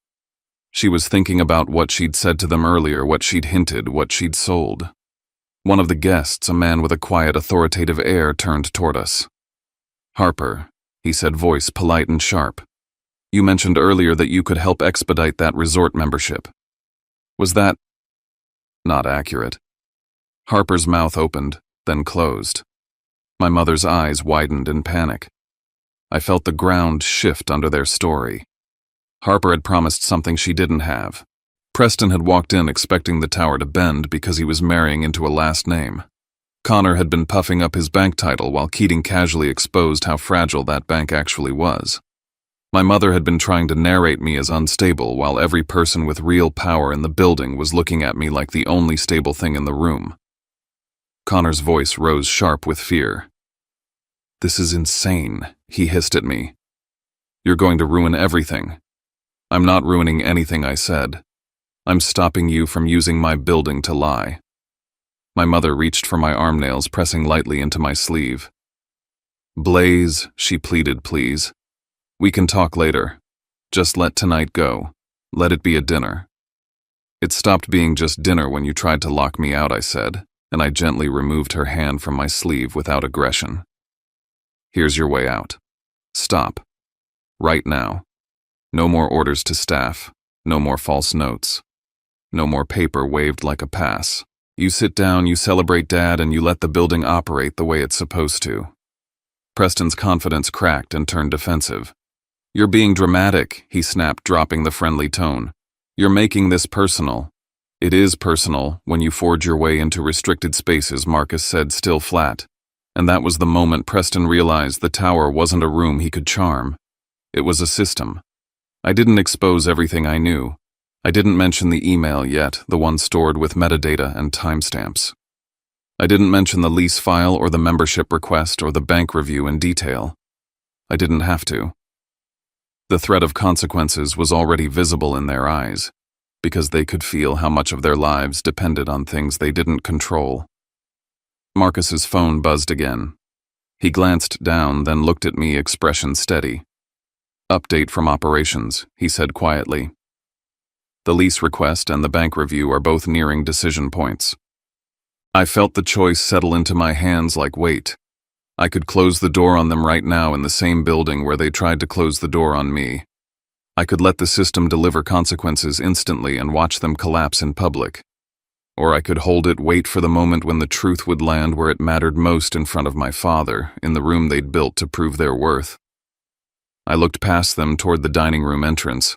She was thinking about what she'd said to them earlier, what she'd hinted, what she'd sold. One of the guests, a man with a quiet, authoritative air, turned toward us. Harper, he said, voice polite and sharp. You mentioned earlier that you could help expedite that resort membership. Was that not accurate? Harper's mouth opened, then closed. My mother's eyes widened in panic. I felt the ground shift under their story. Harper had promised something she didn't have. Preston had walked in expecting the tower to bend because he was marrying into a last name. Connor had been puffing up his bank title while Keating casually exposed how fragile that bank actually was. My mother had been trying to narrate me as unstable while every person with real power in the building was looking at me like the only stable thing in the room. Connor's voice rose sharp with fear. This is insane, he hissed at me. You're going to ruin everything. I'm not ruining anything, I said. I'm stopping you from using my building to lie. My mother reached for my arm nails, pressing lightly into my sleeve. Blaze, she pleaded, please. We can talk later. Just let tonight go. Let it be a dinner. It stopped being just dinner when you tried to lock me out, I said, and I gently removed her hand from my sleeve without aggression. Here's your way out. Stop. Right now. No more orders to staff. No more false notes. No more paper waved like a pass. You sit down, you celebrate Dad, and you let the building operate the way it's supposed to. Preston's confidence cracked and turned defensive. You're being dramatic, he snapped, dropping the friendly tone. You're making this personal. It is personal when you forge your way into restricted spaces, Marcus said, still flat. And that was the moment Preston realized the tower wasn't a room he could charm. It was a system. I didn't expose everything I knew. I didn't mention the email yet, the one stored with metadata and timestamps. I didn't mention the lease file or the membership request or the bank review in detail. I didn't have to. The threat of consequences was already visible in their eyes, because they could feel how much of their lives depended on things they didn't control. Marcus's phone buzzed again. He glanced down, then looked at me, expression steady. Update from operations, he said quietly. The lease request and the bank review are both nearing decision points. I felt the choice settle into my hands like weight. I could close the door on them right now in the same building where they tried to close the door on me. I could let the system deliver consequences instantly and watch them collapse in public. Or I could hold it, wait for the moment when the truth would land where it mattered most in front of my father, in the room they'd built to prove their worth. I looked past them toward the dining room entrance.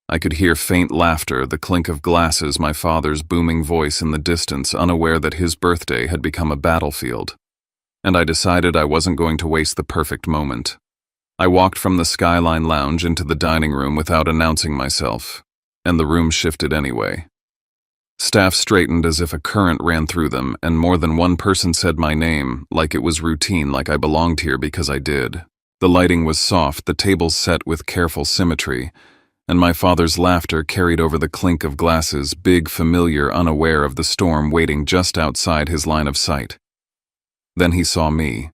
I could hear faint laughter, the clink of glasses, my father's booming voice in the distance, unaware that his birthday had become a battlefield. And I decided I wasn't going to waste the perfect moment. I walked from the Skyline Lounge into the dining room without announcing myself, and the room shifted anyway. Staff straightened as if a current ran through them, and more than one person said my name, like it was routine, like I belonged here because I did. The lighting was soft, the tables set with careful symmetry, and my father's laughter carried over the clink of glasses, big, familiar, unaware of the storm waiting just outside his line of sight. Then he saw me.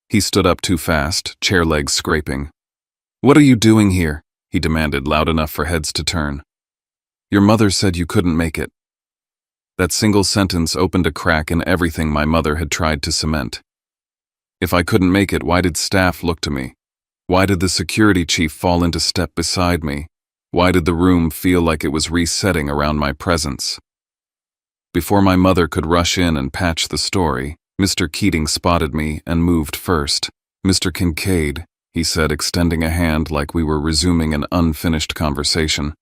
He stood up too fast, chair legs scraping. "What are you doing here?" he demanded, loud enough for heads to turn. "Your mother said you couldn't make it." That single sentence opened a crack in everything my mother had tried to cement. If I couldn't make it, why did staff look to me? Why did the security chief fall into step beside me? Why did the room feel like it was resetting around my presence? Before my mother could rush in and patch the story, Mr. Keating spotted me and moved first. "Mr. Kincaid," he said, extending a hand like we were resuming an unfinished conversation.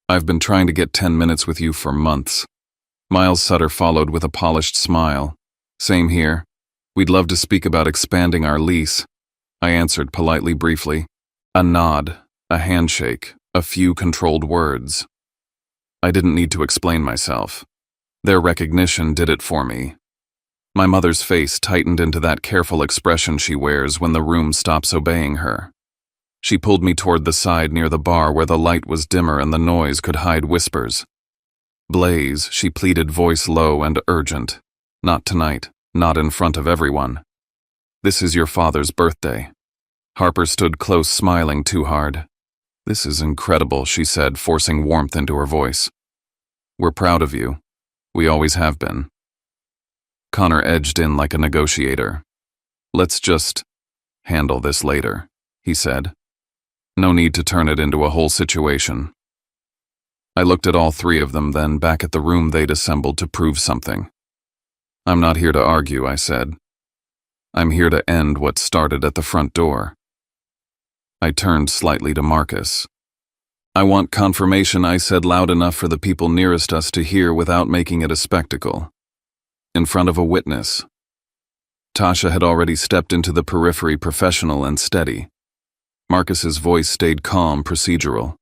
"I've been trying to get 10 minutes with you for months." Miles Sutter followed with a polished smile. "Same here. We'd love to speak about expanding our lease." I answered politely, briefly. A nod, a handshake, a few controlled words. I didn't need to explain myself. Their recognition did it for me. My mother's face tightened into that careful expression she wears when the room stops obeying her. She pulled me toward the side near the bar where the light was dimmer and the noise could hide whispers. "Blaze," she pleaded, voice low and urgent. "Not tonight, not in front of everyone. This is your father's birthday." Harper stood close, smiling too hard. "This is incredible," she said, forcing warmth into her voice. "We're proud of you. We always have been." Connor edged in like a negotiator. "Let's just handle this later," he said. "No need to turn it into a whole situation." I looked at all three of them, then back at the room they'd assembled to prove something. "I'm not here to argue," I said. "I'm here to end what started at the front door." I turned slightly to Marcus. "I want confirmation," I said loud enough for the people nearest us to hear without making it a spectacle. In front of a witness. Tasha had already stepped into the periphery, professional and steady. Marcus's voice stayed calm, procedural.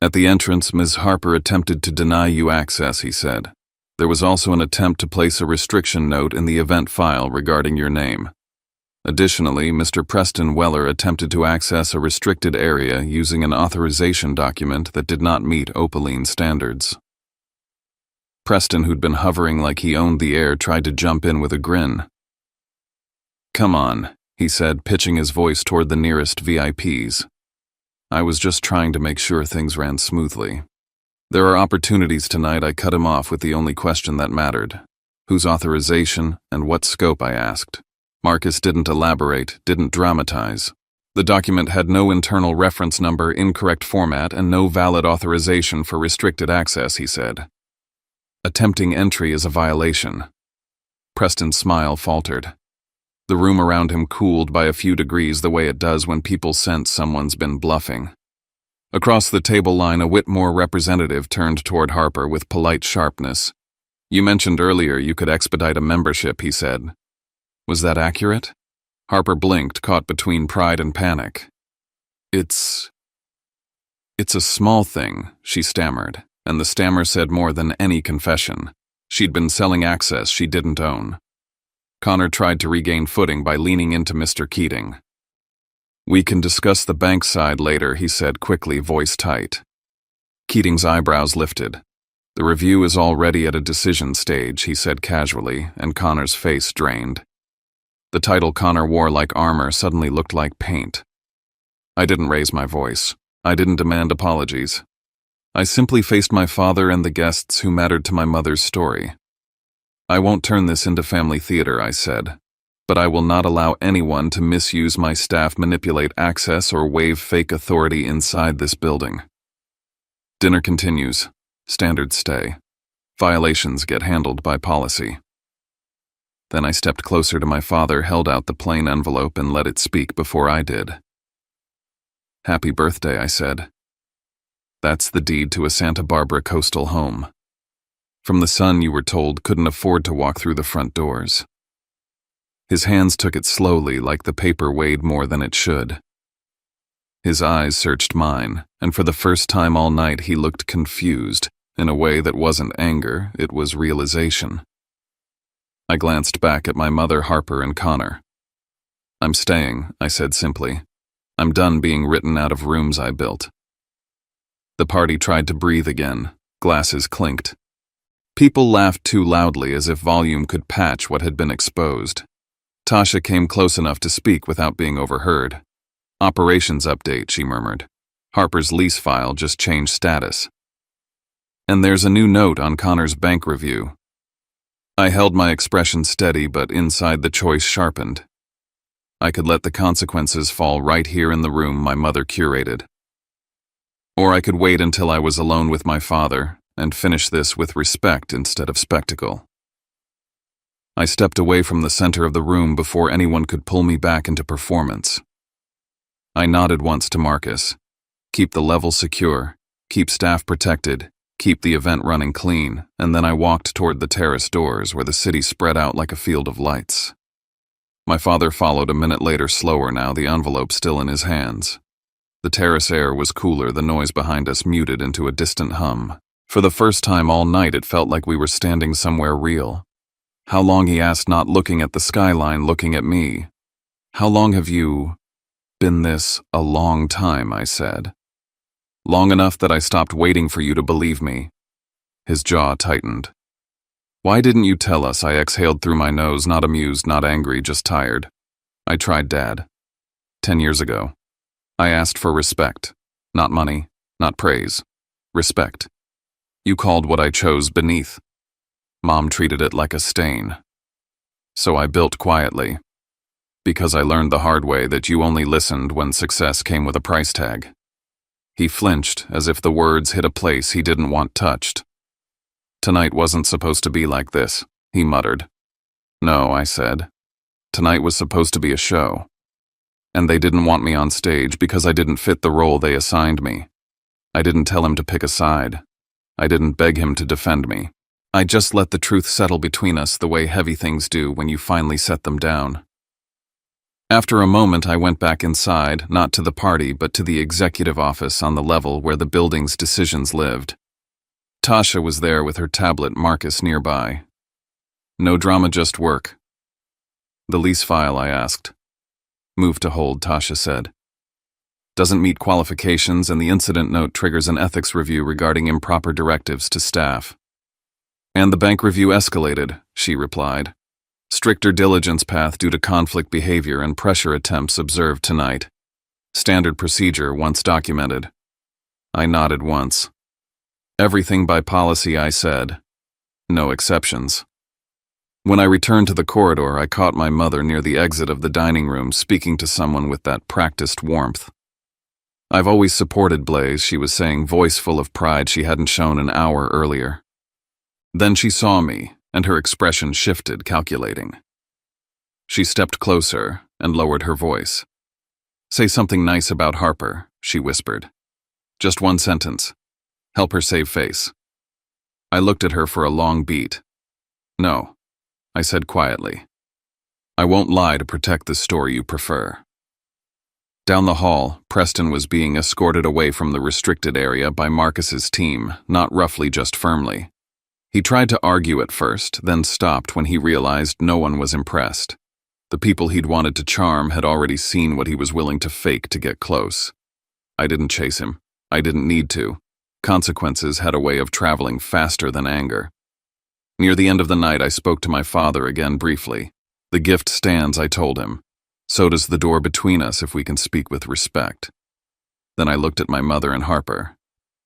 "At the entrance, Ms. Harper attempted to deny you access," he said. "There was also an attempt to place a restriction note in the event file regarding your name. Additionally, Mr. Preston Weller attempted to access a restricted area using an authorization document that did not meet Opaline standards." Preston, who'd been hovering like he owned the air, tried to jump in with a grin. "Come on," he said, pitching his voice toward the nearest VIPs. "I was just trying to make sure things ran smoothly. There are opportunities tonight." I cut him off with the only question that mattered. "Whose authorization and what scope?" I asked. Marcus didn't elaborate, didn't dramatize. The document had no internal reference number, incorrect format, and no valid authorization for restricted access, he said. "Attempting entry is a violation." Preston's smile faltered. The room around him cooled by a few degrees, the way it does when people sense someone's been bluffing. Across the table line, a Whitmore representative turned toward Harper with polite sharpness. "You mentioned earlier you could expedite a membership," he said. "Was that accurate?" Harper blinked, caught between pride and panic. It's a small thing," she stammered, and the stammer said more than any confession. She'd been selling access she didn't own. Connor tried to regain footing by leaning into Mr. Keating. "We can discuss the bank side later," he said quickly, voice tight. Keating's eyebrows lifted. "The review is already at a decision stage," he said casually, and Connor's face drained. The title Connor wore like armor suddenly looked like paint. I didn't raise my voice. I didn't demand apologies. I simply faced my father and the guests who mattered to my mother's story. "I won't turn this into family theater," I said, "but I will not allow anyone to misuse my staff, manipulate access, or waive fake authority inside this building." Dinner continues. Standards stay. Violations get handled by policy. Then I stepped closer to my father, held out the plain envelope, and let it speak before I did. "Happy birthday," I said. That's the deed to a Santa Barbara coastal home. From the son you were told couldn't afford to walk through the front doors. His hands took it slowly, like the paper weighed more than it should. His eyes searched mine, and for the first time all night he looked confused, in a way that wasn't anger, it was realization. I glanced back at my mother, Harper, and Connor. "I'm staying," I said simply. "I'm done being written out of rooms I built." The party tried to breathe again. Glasses clinked. People laughed too loudly, as if volume could patch what had been exposed. Tasha came close enough to speak without being overheard. "Operations update," she murmured. "Harper's lease file just changed status. And there's a new note on Connor's bank review." I held my expression steady, but inside the choice sharpened. I could let the consequences fall right here in the room my mother curated. Or I could wait until I was alone with my father and finish this with respect instead of spectacle. I stepped away from the center of the room before anyone could pull me back into performance. I nodded once to Marcus. "Keep the level secure, keep staff protected, keep the event running clean," and then I walked toward the terrace doors where the city spread out like a field of lights. My father followed a minute later, slower now, the envelope still in his hands. The terrace air was cooler, the noise behind us muted into a distant hum. For the first time all night it felt like we were standing somewhere real. "How long?" he asked, not looking at the skyline, looking at me. "How long have you been this?" "A long time," I said. "Long enough that I stopped waiting for you to believe me." His jaw tightened. "Why didn't you tell us?" I exhaled through my nose, not amused, not angry, just tired. "I tried, Dad. 10 years ago. I asked for respect. Not money, not praise. Respect. You called what I chose beneath. Mom treated it like a stain. So I built quietly. Because I learned the hard way that you only listened when success came with a price tag." He flinched, as if the words hit a place he didn't want touched. "Tonight wasn't supposed to be like this," he muttered. "No," I said. "Tonight was supposed to be a show. And they didn't want me on stage because I didn't fit the role they assigned me. I didn't tell him to pick a side. I didn't beg him to defend me. I just let the truth settle between us the way heavy things do when you finally set them down." After a moment, I went back inside, not to the party, but to the executive office on the level where the building's decisions lived. Tasha was there with her tablet, Marcus nearby. "No drama, just work." "The lease file?" I asked. "Move to hold," Tasha said. "Doesn't meet qualifications, and the incident note triggers an ethics review regarding improper directives to staff." "And the bank review escalated," she replied. "Stricter diligence path due to conflict behavior and pressure attempts observed tonight. Standard procedure once documented." I nodded once. "Everything by policy," I said. "No exceptions." When I returned to the corridor, I caught my mother near the exit of the dining room, speaking to someone with that practiced warmth. "I've always supported Blaze," she was saying, voice full of pride she hadn't shown an hour earlier. Then she saw me, and her expression shifted, calculating. She stepped closer and lowered her voice. "Say something nice about Harper," she whispered. "Just one sentence. Help her save face." I looked at her for a long beat. "No," I said quietly. "I won't lie to protect the story you prefer." Down the hall, Preston was being escorted away from the restricted area by Marcus's team, not roughly, just firmly. He tried to argue at first, then stopped when he realized no one was impressed. The people he'd wanted to charm had already seen what he was willing to fake to get close. I didn't chase him. I didn't need to. Consequences had a way of traveling faster than anger. Near the end of the night, I spoke to my father again briefly. "The gift stands," I told him. "So does the door between us if we can speak with respect." Then I looked at my mother and Harper.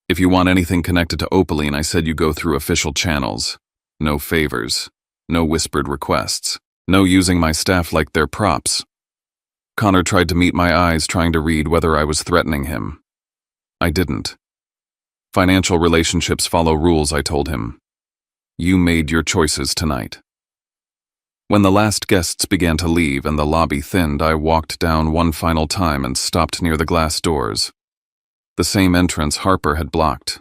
"If you want anything connected to Opaline, I said you go through official channels. No favors. No whispered requests. No using my staff like they're props." Connor tried to meet my eyes, trying to read whether I was threatening him. I didn't. "Financial relationships follow rules," I told him. "You made your choices tonight." When the last guests began to leave and the lobby thinned, I walked down one final time and stopped near the glass doors. The same entrance Harper had blocked.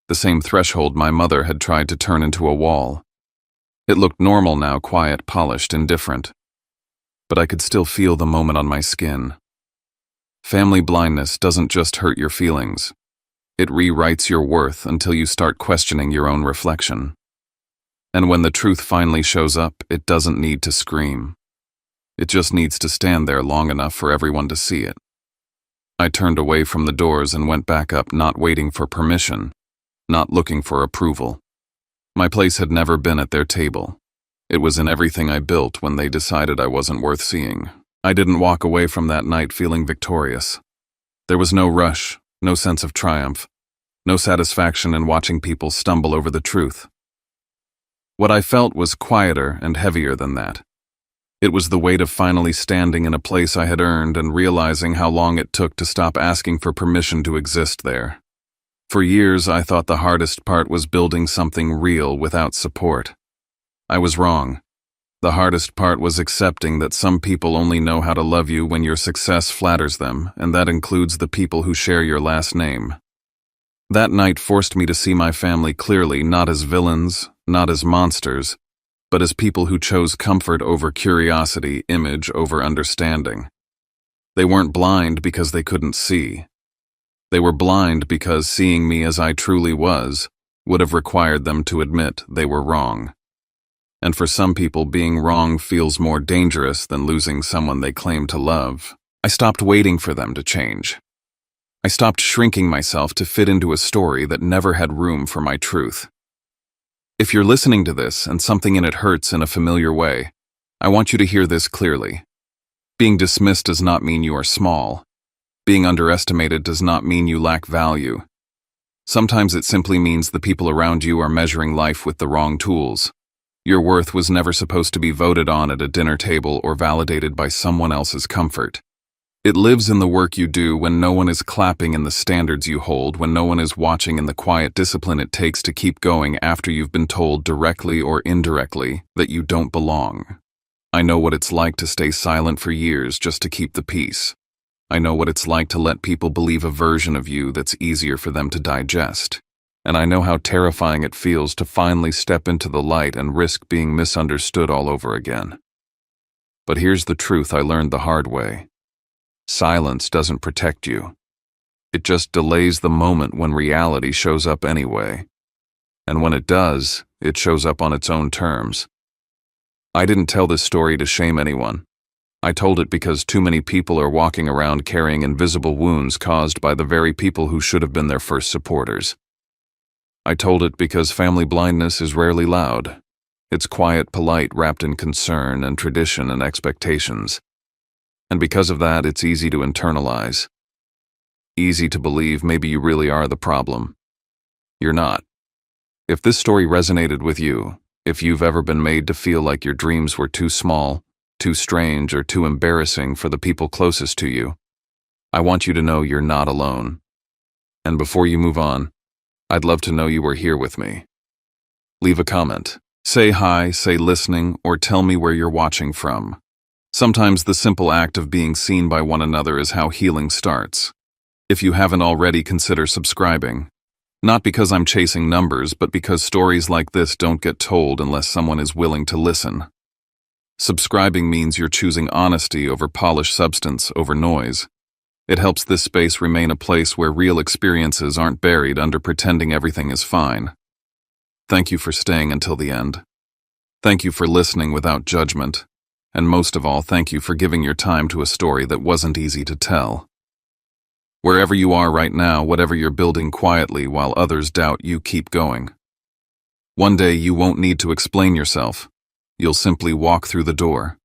The same threshold my mother had tried to turn into a wall. It looked normal now, quiet, polished, indifferent. But I could still feel the moment on my skin. Family blindness doesn't just hurt your feelings. It rewrites your worth until you start questioning your own reflection. And when the truth finally shows up, it doesn't need to scream. It just needs to stand there long enough for everyone to see it. I turned away from the doors and went back up, not waiting for permission, not looking for approval. My place had never been at their table. It was in everything I built when they decided I wasn't worth seeing. I didn't walk away from that night feeling victorious. There was no rush, no sense of triumph, no satisfaction in watching people stumble over the truth. What I felt was quieter and heavier than that. It was the weight of finally standing in a place I had earned and realizing how long it took to stop asking for permission to exist there. For years, I thought the hardest part was building something real without support. I was wrong. The hardest part was accepting that some people only know how to love you when your success flatters them, and that includes the people who share your last name. That night forced me to see my family clearly, not as villains, not as monsters, but as people who chose comfort over curiosity, image over understanding. They weren't blind because they couldn't see. They were blind because seeing me as I truly was would have required them to admit they were wrong. And for some people, being wrong feels more dangerous than losing someone they claim to love. I stopped waiting for them to change. I stopped shrinking myself to fit into a story that never had room for my truth. If you're listening to this and something in it hurts in a familiar way, I want you to hear this clearly. Being dismissed does not mean you are small. Being underestimated does not mean you lack value. Sometimes it simply means the people around you are measuring life with the wrong tools. Your worth was never supposed to be voted on at a dinner table or validated by someone else's comfort. It lives in the work you do when no one is clapping in the standards you hold, when no one is watching in the quiet discipline it takes to keep going after you've been told directly or indirectly that you don't belong. I know what it's like to stay silent for years just to keep the peace. I know what it's like to let people believe a version of you that's easier for them to digest. And I know how terrifying it feels to finally step into the light and risk being misunderstood all over again. But here's the truth I learned the hard way. Silence doesn't protect you. It just delays the moment when reality shows up anyway. And when it does, it shows up on its own terms. I didn't tell this story to shame anyone. I told it because too many people are walking around carrying invisible wounds caused by the very people who should have been their first supporters. I told it because family blindness is rarely loud. It's quiet, polite, wrapped in concern and tradition and expectations. And because of that, it's easy to internalize. Easy to believe maybe you really are the problem. You're not. If this story resonated with you, if you've ever been made to feel like your dreams were too small, too strange, or too embarrassing for the people closest to you, I want you to know you're not alone. And before you move on, I'd love to know you were here with me. Leave a comment. Say hi, say listening, or tell me where you're watching from. Sometimes the simple act of being seen by one another is how healing starts. If you haven't already, consider subscribing. Not because I'm chasing numbers, but because stories like this don't get told unless someone is willing to listen. Subscribing means you're choosing honesty over polished substance over noise. It helps this space remain a place where real experiences aren't buried under pretending everything is fine. Thank you for staying until the end. Thank you for listening without judgment. And most of all, thank you for giving your time to a story that wasn't easy to tell. Wherever you are right now, whatever you're building quietly while others doubt you, keep going. One day you won't need to explain yourself. You'll simply walk through the door.